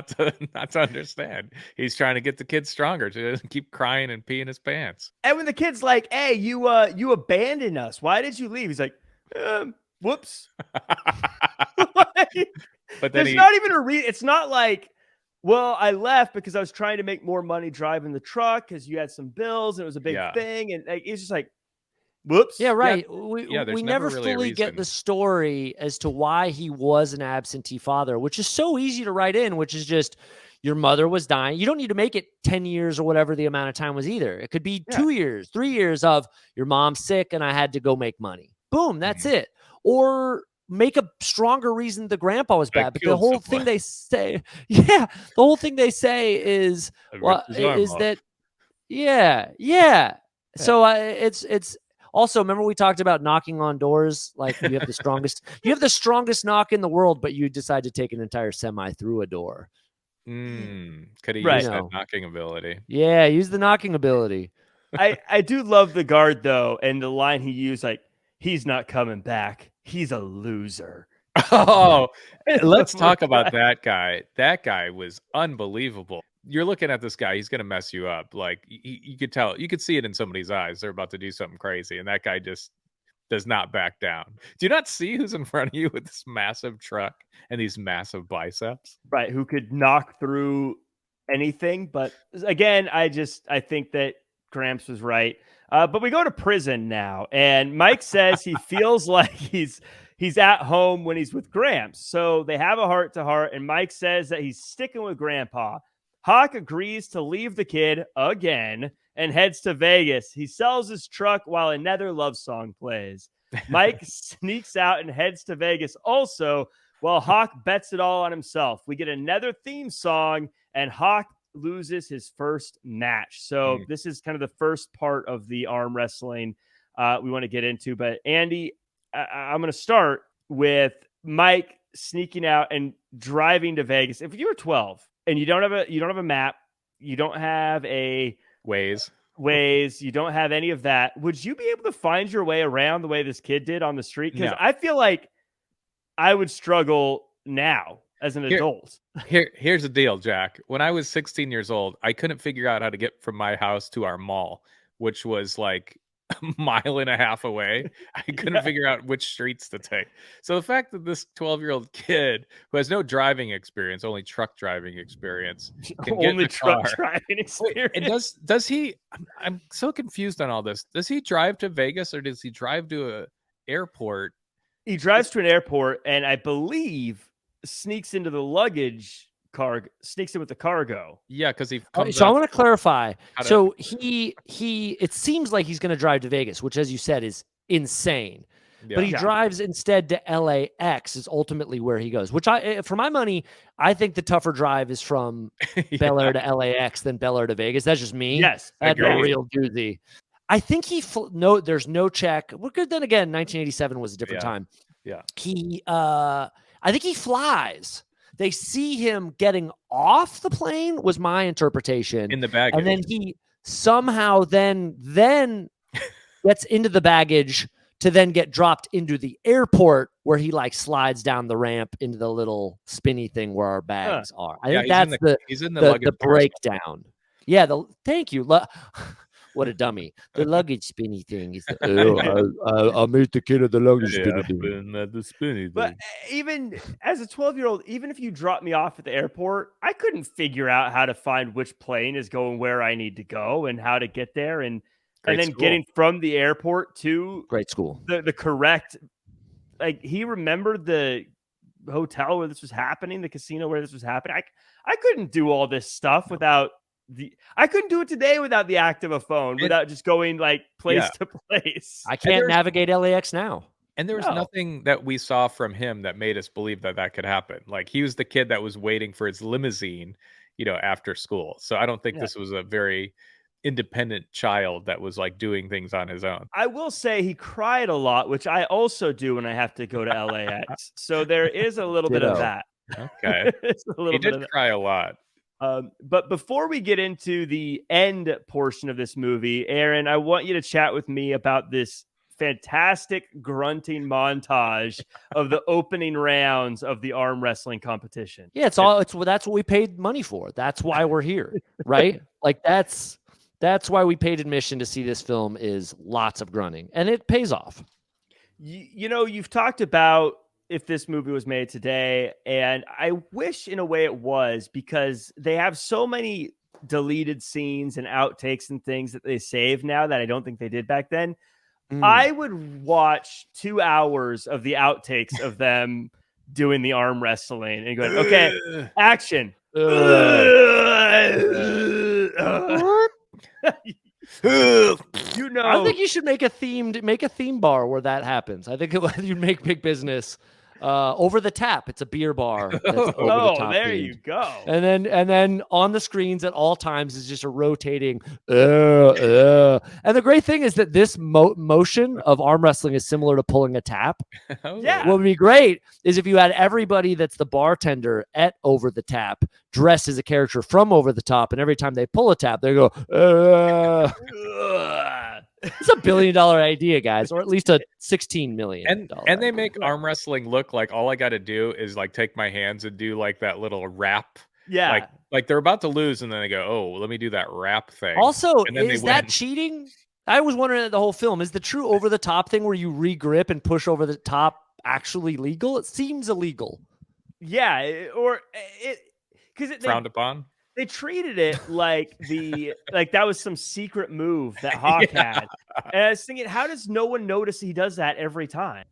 to understand? He's trying to get the kid stronger, so he doesn't keep crying and peeing his pants. And when the kid's like, "Hey, you abandoned us. Why did you leave?" He's like, "Whoops." But then there's not even a reason. It's not like, well, I left because I was trying to make more money driving the truck because you had some bills and it was a big thing, and it's just like, whoops. Yeah, right. We never really fully get the story as to why he was an absentee father, which is so easy to write in, which is just your mother was dying. You don't need to make it 10 years or whatever the amount of time was either. It could be 2 years, 3 years of your mom's sick and I had to go make money. Boom, that's it. Or make a stronger reason the grandpa was bad. But the whole thing they say, the whole thing they say is, that. So it's. Also, remember we talked about knocking on doors? Like you have the strongest knock in the world, but you decide to take an entire semi through a door. Could have used that knocking ability. Yeah, use the knocking ability. I do love the guard though, and the line he used, like, he's not coming back. He's a loser. Oh, let's talk about that guy. That guy was unbelievable. You're looking at this guy, he's going to mess you up. Like you could tell, you could see it in somebody's eyes. They're about to do something crazy. And that guy just does not back down. Do you not see who's in front of you with this massive truck and these massive biceps? Right. Who could knock through anything. But again, I think that Gramps was right. But we go to prison now, and Mike says he feels like he's at home when he's with Gramps. So they have a heart-to-heart, and Mike says that he's sticking with Grandpa. Hawk agrees to leave the kid again and heads to Vegas. He sells his truck while another love song plays. Mike sneaks out and heads to Vegas also, while Hawk bets it all on himself. We get another theme song, and Hawk loses his first match. So this is kind of the first part of the arm wrestling we want to get into. But Andy, I'm going to start with Mike sneaking out and driving to Vegas. If you were 12 and you don't have a map, you don't have a Waze, you don't have any of that, would you be able to find your way around the way this kid did on the street? Because I feel like I would struggle now as an adult. Here's the deal, Jack. When I was 16 years old, I couldn't figure out how to get from my house to our mall, which was like a mile and a half away. I couldn't figure out which streets to take. So the fact that this 12-year-old kid who has no driving experience, only truck driving experience, can get only truck driving experience. And does he? I'm so confused on all this. Does he drive to Vegas or does he drive to a airport? He drives to an airport, and I believe sneaks into the luggage sneaks in with the cargo. Yeah, because he. So I want to clarify. So he. It seems like he's going to drive to Vegas, which, as you said, is insane. Yeah. But he drives instead to LAX. Is ultimately where he goes. Which for my money, I think the tougher drive is from Bel Air to LAX than Bel Air to Vegas. That's just me. Yes, that's a real doozy. I think there's no check. Well, good. Then again, 1987 was a different time. Yeah. I think he flies. They see him getting off the plane was my interpretation. In the baggage. And then he somehow then gets into the baggage to then get dropped into the airport where he like slides down the ramp into the little spinny thing where our bags are. I think that's the breakdown. Yeah. Thank you. What a dummy. The luggage spinny thing is I made the kid of the luggage spinny thing. But even as a 12-year-old, even if you drop me off at the airport, I couldn't figure out how to find which plane is going where I need to go and how to get there. And then getting from the airport to great school, the correct, like he remembered the hotel where this was happening, the casino where this was happening. I couldn't do all this stuff without I couldn't do it today without the act of a phone, without just going like place to place. I can't navigate LAX now. And there was nothing that we saw from him that made us believe that could happen. Like he was the kid that was waiting for his limousine, after school. So I don't think this was a very independent child that was like doing things on his own. I will say he cried a lot, which I also do when I have to go to LAX. So there is a little bit of that. Okay. He did cry a lot. But before we get into the end portion of this movie, Aaron, I want you to chat with me about this fantastic grunting montage of the opening rounds of the arm wrestling competition. Yeah, that's what we paid money for. That's why we're here, right? Like that's why we paid admission to see this film is lots of grunting, and it pays off. You've talked about if this movie was made today, and I wish in a way it was, because they have so many deleted scenes and outtakes and things that they save now that I don't think they did back then. I would watch 2 hours of the outtakes of them doing the arm wrestling and going, okay, action. I think you should make a theme bar where that happens. I think you'd make big business. Over the Tap, it's a beer bar. There you go. And then on the screens at all times is just a rotating. And the great thing is that this motion of arm wrestling is similar to pulling a tap. Yeah. What would be great is if you had everybody that's the bartender at Over the Tap dressed as a character from Over the Top, and every time they pull a tap, they go. It's $1 billion idea, guys, or at least a $16 million. And they make arm wrestling look like all I got to do is like take my hands and do like that little rap. Yeah, like they're about to lose, and then they go, "Oh, let me do that rap thing." Also, is that cheating? I was wondering that the whole film is the true over the top thing where you re-grip and push over the top actually legal? It seems illegal. Yeah, or it because frowned upon. they treated it like that was some secret move that Hawk had. And I was thinking, how does no one notice he does that every time?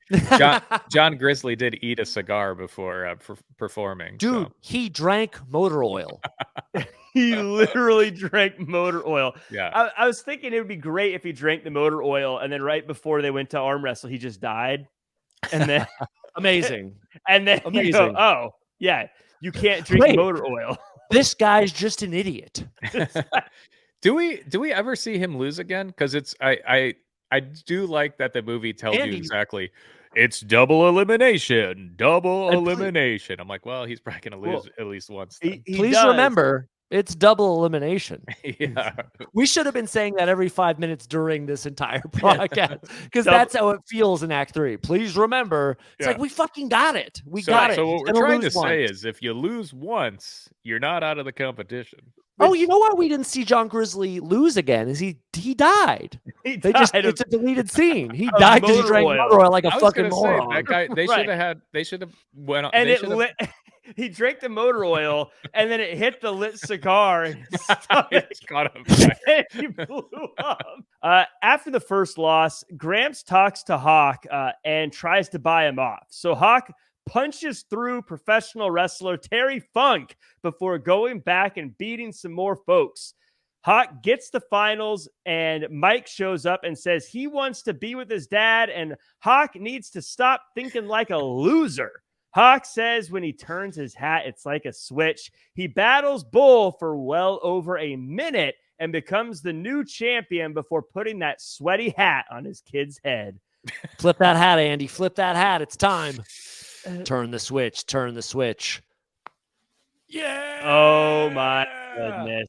John Grizzly did eat a cigar before performing. Dude, he drank motor oil. He literally drank motor oil. Yeah. I was thinking it would be great if he drank the motor oil and then right before they went to arm wrestle, he just died. And then Amazing. And then you go, oh, yeah, you can't drink motor oil. This guy's just an idiot. Do we ever see him lose again? Because I do like that the movie tells you exactly. It's double elimination. I'm like, well, he's probably gonna lose at least once. Please remember, it's double elimination. Yeah. We should have been saying that every 5 minutes during this entire podcast because that's how it feels in Act 3. Please remember, it's like we fucking got it. We got it. So what we're trying to say is, if you lose once, you're not out of the competition. Oh, you know why we didn't see John Grizzly lose again? Is he died? It's a deleted scene. He died because he drank motor oil like a fucking moron. That guy, they should have went on. And he drank the motor oil, and then it hit the lit cigar, and he blew up. After the first loss, Gramps talks to Hawk and tries to buy him off. So Hawk punches through professional wrestler Terry Funk before going back and beating some more folks. Hawk gets the finals, and Mike shows up and says he wants to be with his dad, and Hawk needs to stop thinking like a loser. Hawk says when he turns his hat, it's like a switch. He battles Bull for well over a minute and becomes the new champion before putting that sweaty hat on his kid's head. Flip that hat, Andy. Flip that hat. It's time. Turn the switch. Turn the switch. Yeah. Oh, my goodness.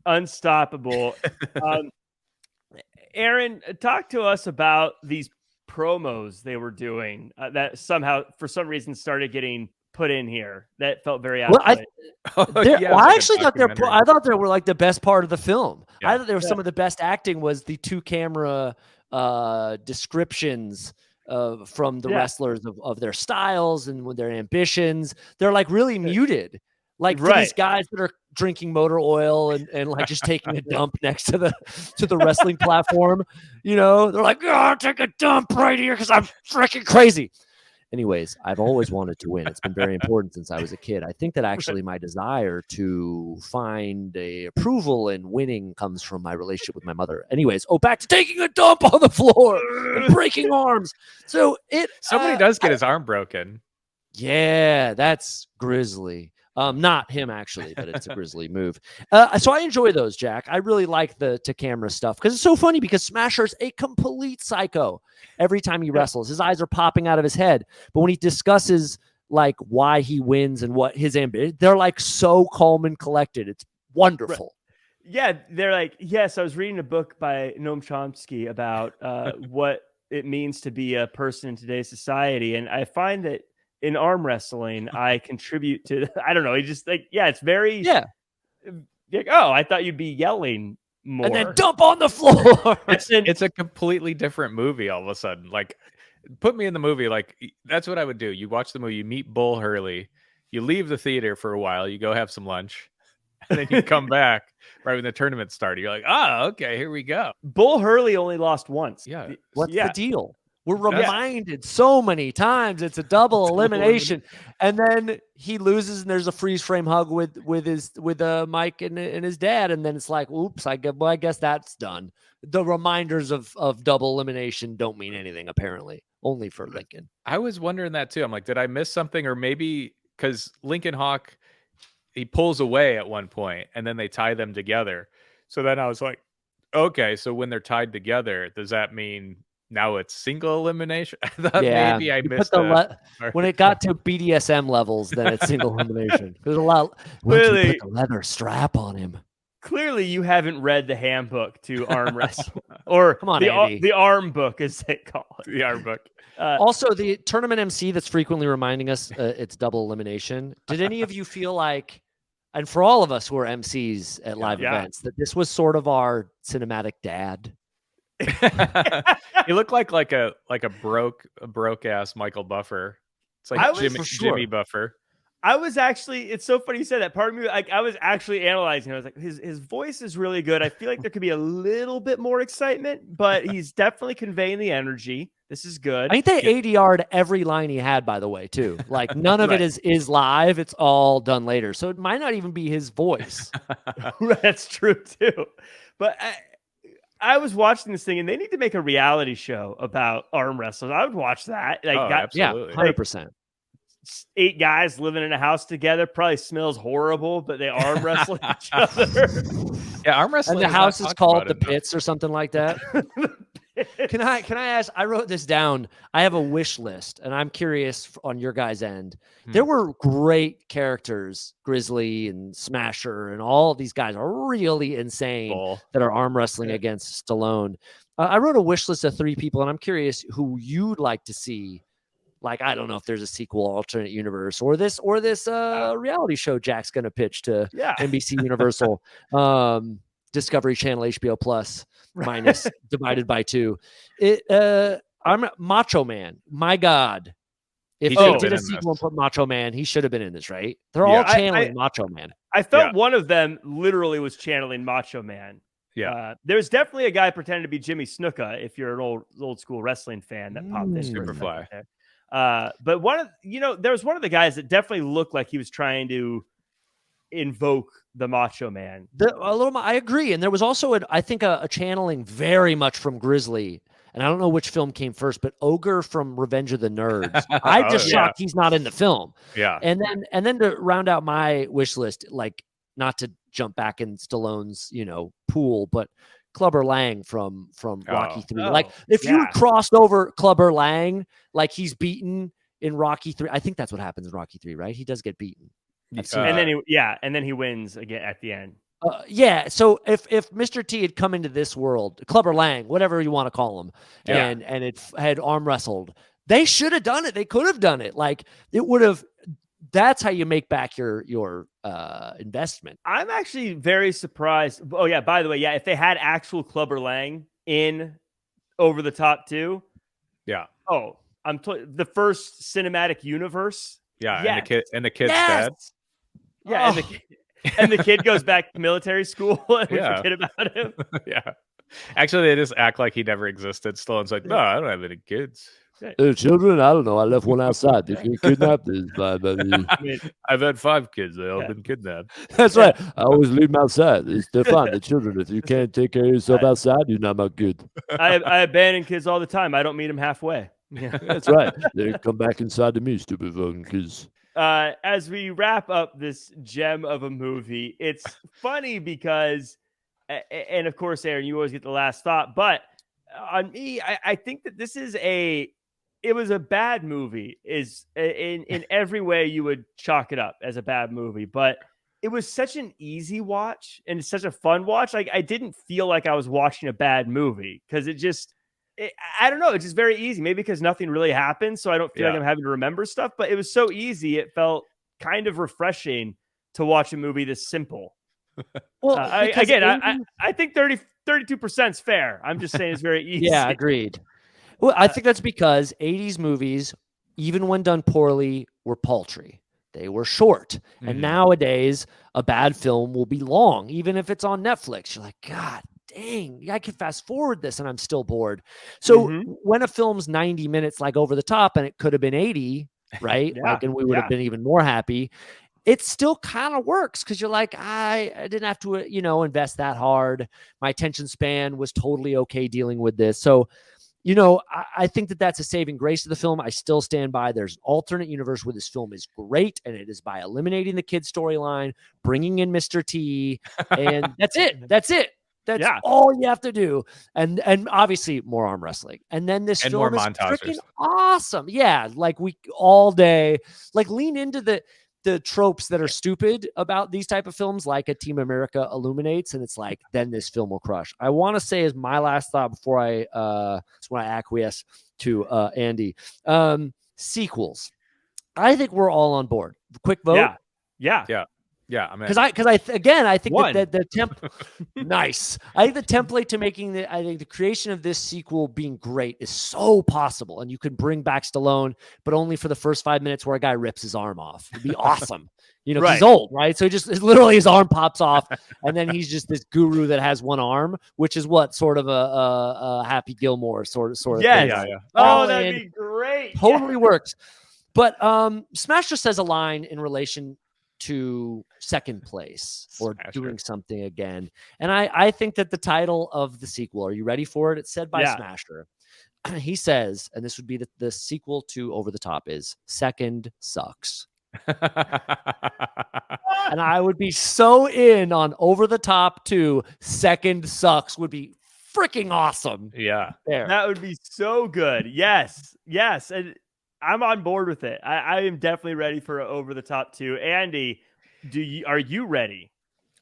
Unstoppable. Aaron, talk to us about these promos they were doing that somehow, for some reason, started getting put in here. That felt very out of place. I actually thought I thought they were like the best part of the film. Yeah. I thought there was some of the best acting was the 2-camera descriptions from the wrestlers of their styles and with their ambitions. They're like really muted. Like for these guys that are drinking motor oil and like just taking a dump next to the wrestling platform, you know, they're like, oh, take a dump right here because I'm freaking crazy. Anyways, I've always wanted to win. It's been very important since I was a kid. I think that actually my desire to find a approval in winning comes from my relationship with my mother. Anyways, back to taking a dump on the floor and breaking arms. So somebody does get his arm broken. Yeah, that's Grizzly. Not him actually, but it's a Grizzly move. So I enjoy those, Jack. I really like the camera stuff because it's so funny because Smasher's a complete psycho. Every time he wrestles, his eyes are popping out of his head. But when he discusses like why he wins and what his ambition, they're like so calm and collected. It's wonderful. Right. Yeah, they're like, yes, I was reading a book by Noam Chomsky about what it means to be a person in today's society, and I find that in arm wrestling, I contribute to, I don't know. He just like, it's very, like, oh, I thought you'd be yelling more. And then dump on the floor. It's a completely different movie all of a sudden. Like, put me in the movie. Like, that's what I would do. You watch the movie, you meet Bull Hurley, you leave the theater for a while, you go have some lunch, and then you come back right when the tournament started. You're like, oh, okay, here we go. Bull Hurley only lost once. Yeah. What's the deal? We're reminded so many times it's a double elimination, and then he loses, and there's a freeze frame hug with Mike and his dad, and then it's like, oops, I guess that's done. The reminders of double elimination don't mean anything apparently, only for Lincoln. I was wondering that too. I'm like, did I miss something, or maybe because Lincoln Hawk, he pulls away at one point, and then they tie them together. So then I was like, okay, so when they're tied together, does that mean now it's single elimination? I thought maybe I missed that. When it got to BDSM levels, then it's single elimination. There's a lot. Clearly, put the leather strap on him. Clearly, you haven't read the handbook to arm wrestling, or come on, the arm book, as they call it. The arm book. Also, the tournament MC that's frequently reminding us it's double elimination. Did any of you feel like, and for all of us who are MCs at live events, that this was sort of our cinematic dad? He looked like a broke ass Michael Buffer. It's like Jimmy Buffer. I was actually, it's so funny you said that. Part of me, like, I was actually analyzing. I was like, his voice is really good. I feel like there could be a little bit more excitement, but he's definitely conveying the energy. This is good. I think they ADR'd every line he had, by the way, too. Like none of it is live. It's all done later. So it might not even be his voice. That's true too. But I was watching this thing, and they need to make a reality show about arm wrestlers. I would watch that. Like, absolutely. 100%. 8 guys living in a house together, probably smells horrible, but they arm wrestle each other. Yeah, arm wrestling. And the house is called the Pits or something like that. Can I ask? I wrote this down. I have a wish list, and I'm curious on your guys' end. There were great characters, Grizzly and Smasher, and all these guys are really insane that are arm wrestling against Stallone. I wrote a wish list of 3 people, and I'm curious who you'd like to see. Like, I don't know if there's a sequel, alternate universe, or this reality show Jack's going to pitch to NBC Universal, Discovery Channel, HBO Plus, minus divided by 2. I'm Macho Man. My God. If they did a sequel and put Macho Man, he should have been in this, right? They're all channeling Macho Man. I felt one of them literally was channeling Macho Man. Yeah. There's definitely a guy pretending to be Jimmy Snuka if you're an old school wrestling fan that popped in. Superfly. But there was one of the guys that definitely looked like he was trying to invoke the Macho Man. I agree. And there was also, I think, a channeling very much from Grizzly. And I don't know which film came first, but Ogre from Revenge of the Nerds. I'm just shocked he's not in the film. Yeah. And then to round out my wish list, like, not to jump back in Stallone's, pool, but Clubber Lang from Rocky 3. Like, if you crossed over Clubber Lang, like he's beaten in Rocky 3. I think that's what happens in Rocky 3, right? He does get beaten. And then he wins again at the end. So if Mr. T had come into this world, Clubber Lang, whatever you want to call him, and it had arm wrestled, they should have done it. They could have done it. Like, it would have. That's how you make back your investment. I'm actually very surprised. Oh yeah, by the way, if they had actual Clubber Lang in Over the Top 2. Yeah. Oh, the first cinematic universe. Yeah, and the kid's dead. Yeah, and the kid goes back to military school and we forget about him. Yeah. Actually, they just act like he never existed. Stallone's like, no, I don't have any kids. Children, I don't know. I left one outside. They get kidnapped. I've had 5 kids. They all been kidnapped. That's right. I always leave them outside. They're fine. The children. If you can't take care of yourself outside, you're not good. I abandon kids all the time. I don't meet them halfway. Yeah. That's right. They come back inside to me, stupid fucking kids. As we wrap up this gem of a movie, it's funny because, and of course, Aaron, you always get the last thought, but on me, I think that this is it was a bad movie, is in every way you would chalk it up as a bad movie, but it was such an easy watch and it's such a fun watch. Like, I didn't feel like I was watching a bad movie because I don't know. It's just very easy. Maybe because nothing really happened, so I don't feel like I'm having to remember stuff, but it was so easy. It felt kind of refreshing to watch a movie this simple. Well, I think 32% is fair. I'm just saying it's very easy. Yeah, agreed. Well, I think that's because 80s movies, even when done poorly, were paltry. They were short. Mm-hmm. And nowadays, a bad film will be long, even if it's on Netflix. You're like, God dang, I can fast forward this and I'm still bored. So when a film's 90 minutes, like Over the Top, and it could have been 80, right? And we would have been even more happy. It still kind of works because you're like, I didn't have to, invest that hard. My attention span was totally okay dealing with this. So, I think that that's a saving grace of the film. I still stand by there's an alternate universe where this film is great, and it is by eliminating the kid storyline, bringing in Mr. T, and that's it. That's it. That's all you have to do. And obviously more arm wrestling. And then this film is freaking awesome. Yeah, like we all day, like lean into the tropes that are stupid about these type of films, like a Team America Illuminates, and it's like, then this film will crush. I want to say as my last thought before I acquiesce to Andy, sequels. I think we're all on board. Quick vote. Yeah. Yeah, I'm in. Because I think One. that the nice. I think the template to making the creation of this sequel being great is so possible, and you could bring back Stallone, but only for the first 5 minutes where a guy rips his arm off. It'd be awesome. You know, 'cause he's Right. old, right? So just literally his arm pops off, and then he's just this guru that has one arm, which is what sort of a Happy Gilmore sort of Yes. thing. Yeah, yeah. Oh, And that'd be great. totally works. But Smasher says a line in relation to second place or Smasher. doing something again. And I think that the title of the sequel, are you ready for it? It's said by Yeah. Smasher. He says, and this would be the sequel to Over the Top, is Second Sucks. And I would be so in on Over the Top 2. Second Sucks would be freaking awesome. Yeah. There. That would be so good. Yes. And I'm on board with it. I am definitely ready for Over the Top 2. Andy, are you ready?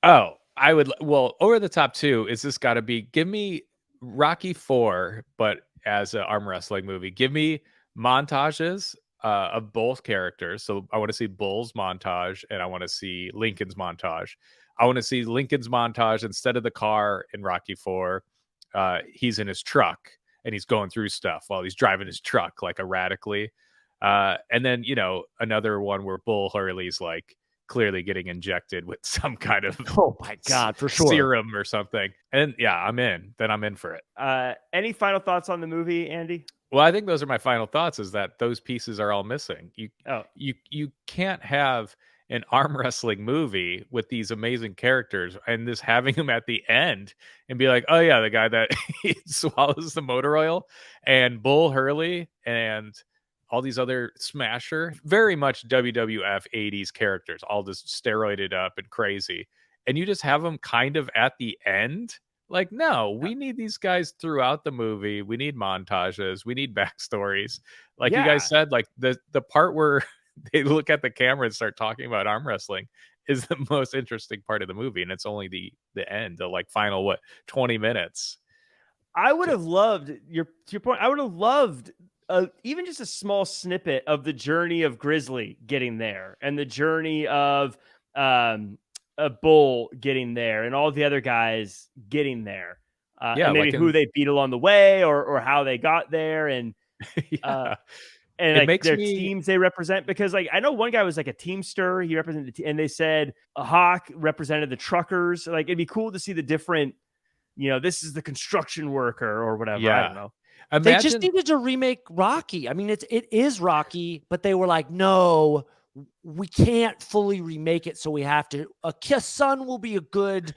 Oh, I would. Well, Over the Top 2 is this got to be? Give me Rocky 4, but as an arm wrestling movie. Give me montages of both characters. So I want to see Bull's montage and I want to see Lincoln's montage. I want to see Lincoln's montage instead of the car in Rocky 4. He's in his truck and he's going through stuff while he's driving his truck like erratically. And then, another one where Bull Hurley's like clearly getting injected with some kind of Oh my God, for sure. serum or something. And yeah, I'm in. Then I'm in for it. Any final thoughts on the movie, Andy? Well, I think those are my final thoughts, is that those pieces are all missing. You can't have an arm wrestling movie with these amazing characters and this having them at the end and be like, oh yeah, the guy that swallows the motor oil and Bull Hurley and all these other Smasher, very much WWF 80s characters, all just steroided up and crazy. And you just have them kind of at the end. Like, no, we need these guys throughout the movie. We need montages. We need backstories. Like you guys said, like the part where they look at the camera and start talking about arm wrestling is the most interesting part of the movie. And it's only the end, the like final, 20 minutes. I would have loved to your point. I would have loved even just a small snippet of the journey of Grizzly getting there and the journey of a Bull getting there and all the other guys getting there. And maybe who they beat along the way or how they got there. And, and like their teams they represent, because like I know one guy was like a Teamster. He represented and they said a Hawk represented the truckers. Like it'd be cool to see the different, this is the construction worker or whatever. Yeah. I don't know. They just needed to remake Rocky. I mean, it is Rocky, but they were like, no, we can't fully remake it. So we have to. Son will be a good,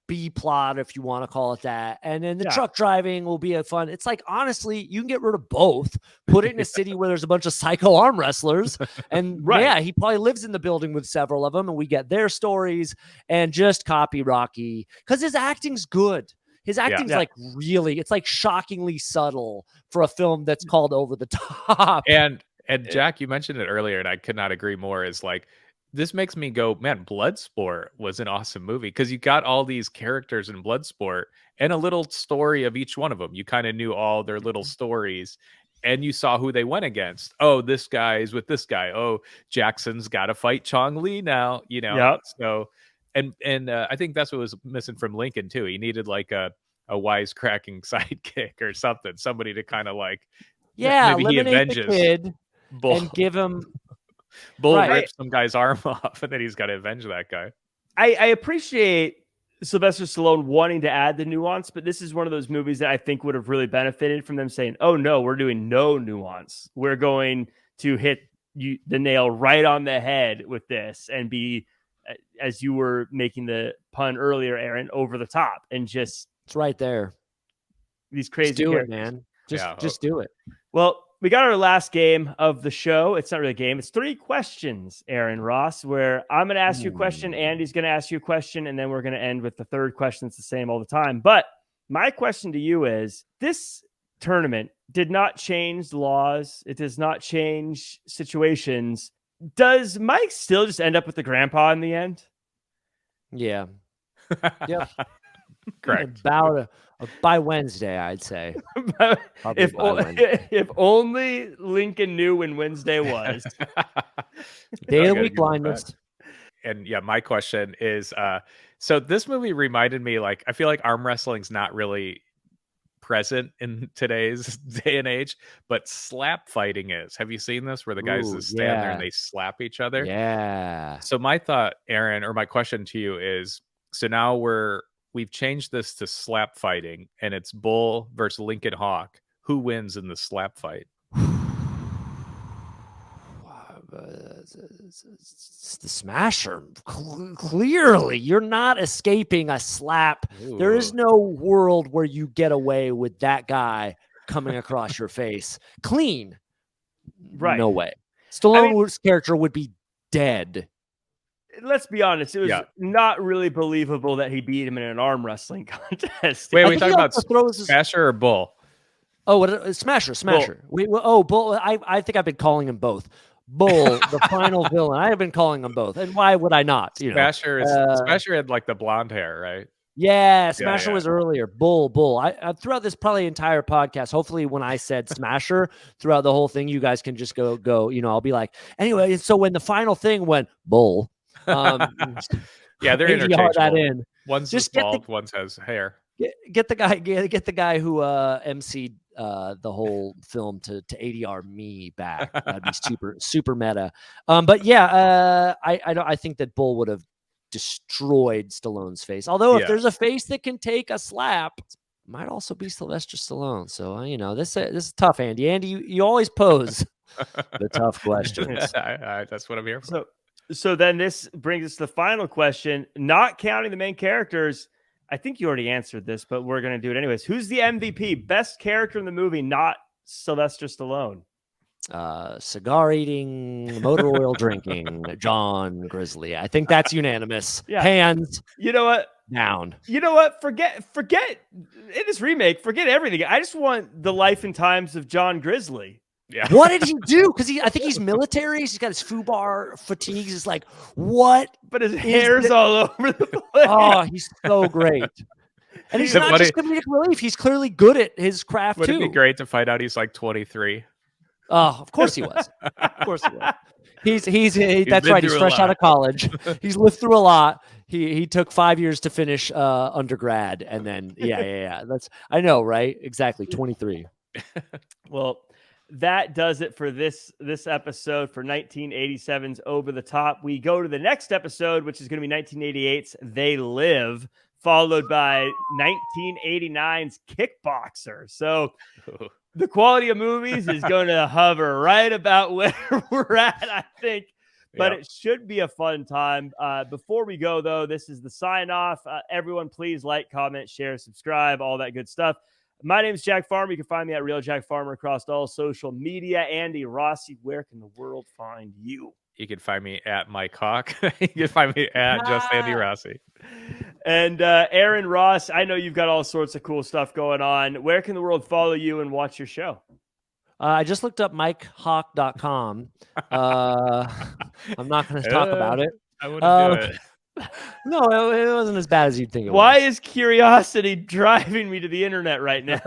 B plot, if you want to call it that. And then the truck driving will be a fun. It's like, honestly, you can get rid of both. Put it in a city where there's a bunch of psycho arm wrestlers. And yeah, he probably lives in the building with several of them. And we get their stories and just copy Rocky because his acting's good. His acting's like really, it's like shockingly subtle for a film that's called Over the Top. And Jack, you mentioned it earlier, and I could not agree more. Is like, this makes me go, man, Bloodsport was an awesome movie because you got all these characters in Bloodsport and a little story of each one of them. You kind of knew all their little stories and you saw who they went against. Oh, this guy is with this guy. Oh, Jackson's got to fight Chong Li now, So. And I think that's what was missing from Lincoln too. He needed like a wisecracking sidekick or something, somebody to kind of like, maybe he avenges the kid Bull and give him. Bull rips some guy's arm off, and then he's got to avenge that guy. I appreciate Sylvester Stallone wanting to add the nuance, but this is one of those movies that I think would have really benefited from them saying, "Oh no, we're doing no nuance. We're going to hit the nail right on the head with this and be." As you were making the pun earlier, Aaron, over the top and just it's right there. These crazy just do characters. It, man. Just do it. Well, we got our last game of the show. It's not really a game. It's 3 questions, Aaron Ross, where I'm going to ask you a question. Andy's going to ask you a question. And then we're going to end with the third question. It's the same all the time. But my question to you is, this tournament did not change the laws. It does not change situations. Does Mike still just end up with the grandpa in the end? Yeah. Yep. Correct. About by Wednesday, I'd say. If only Lincoln knew when Wednesday was. Day of the week blindness. and yeah, my question is, so this movie reminded me, like, I feel like arm wrestling's not really present in today's day and age, but slap fighting is. Have you seen this where the guys just stand there and they slap each other? Yeah. So my thought, Aaron, or my question to you is, so now we've changed this to slap fighting, and it's Bull versus Lincoln Hawk. Who wins in the slap fight? It's the Smasher. Clearly, you're not escaping a slap. Ooh. There is no world where you get away with that guy coming across your face clean. Right. No way. Stallone's character would be dead. Let's be honest. It was not really believable that he beat him in an arm wrestling contest. Wait, are we talking about Smasher or Bull? Oh, Smasher. Bull. I think I've been calling him both. Bull, the final villain. I have been calling them both, and why would I not? Smasher had like the blonde hair, right? Yeah, Smasher was earlier. Bull. I throughout this probably entire podcast. Hopefully, when I said Smasher throughout the whole thing, you guys can just go. I'll be like, anyway. So when the final thing went Bull, yeah, they're interchangeable. That in. One's just bald, one has hair. Get the guy who emceed the whole film to ADR me back. That'd be super meta. But yeah, I think that Bull would have destroyed Stallone's face. Although if there's a face that can take a slap, it might also be Sylvester Stallone. So this is tough, Andy. Andy, you always pose the tough questions. That's what I'm here for. So then this brings us to the final question. Not counting the main characters, I think you already answered this, but we're going to do it anyways. Who's the MVP? Best character in the movie, not Sylvester Stallone. Cigar eating, motor oil drinking, John Grizzly. I think that's unanimous. Yeah. Hands. You know what? Down. You know what? Forget in this remake. Forget everything. I just want the life and times of John Grizzly. Yeah. What did he do? Because I think he's military. He's got his FUBAR fatigues. It's like, what? But his hair's all over the place. Oh, he's so great. And he's not just comedic relief. He's clearly good at his craft, Would too. it be great to find out he's like 23? Oh, of course he was. Of course he was. He's that's right. He's fresh out of college. He's lived through a lot. He took 5 years to finish undergrad, and then yeah. I know, right? Exactly, 23. Well, that does it for this episode for 1987's Over the Top. We go to the next episode, which is going to be 1988's They Live, followed by 1989's Kickboxer. So the quality of movies is going to hover right about where we're at, I think. But it should be a fun time. Before we go, though, this is the sign-off. Everyone, please like, comment, share, subscribe, all that good stuff. My name is Jack Farmer. You can find me at Real Jack Farmer across all social media. Andy Rossi, where can the world find you? You can find me at Mike Hawk. You can find me at Just Andy Rossi. And Aaron Ross, I know you've got all sorts of cool stuff going on. Where can the world follow you and watch your show? I just looked up MikeHawk.com. I'm not going to talk about it. I wouldn't do it. No, it wasn't as bad as you'd think it was. Why is curiosity driving me to the internet right now?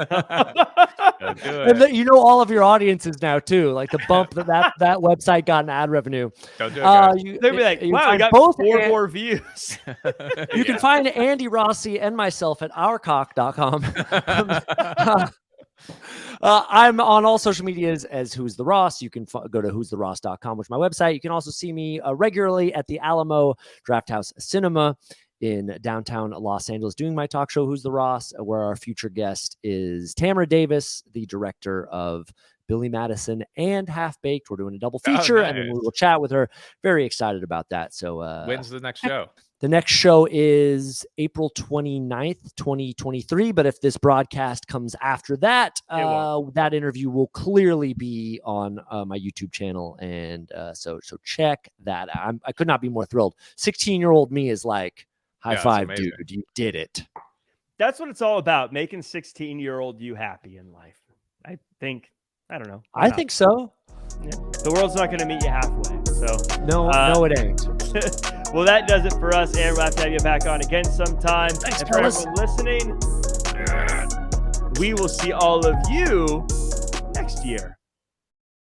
And all of your audiences now too. Like the bump that website got in ad revenue. Don't do it, they'll be like, "Wow, I got both 4 more views." You can find Andy Rossi and myself at ourcock.com. I'm on all social medias as Who's the Ross. You can go to who'stheross.com, which is my website. You can also see me regularly at the Alamo Drafthouse Cinema in downtown Los Angeles doing my talk show, Who's the Ross, where our future guest is Tamara Davis, the director of Billy Madison and Half Baked. We're doing a double feature, and then we will chat with her. Very excited about that. So when's the next show? The next show is April 29th, 2023. But if this broadcast comes after that, that interview will clearly be on my YouTube channel. And so check that out. I could not be more thrilled. 16-year-old me is like, high five, dude. You did it. That's what it's all about, making 16-year-old you happy in life. I think, I don't know. I think so. Yeah. The world's not going to meet you halfway. So no, it ain't. Well, that does it for us, and we'll have to have you back on again sometime. Thanks, and for everyone listening, we will see all of you next year.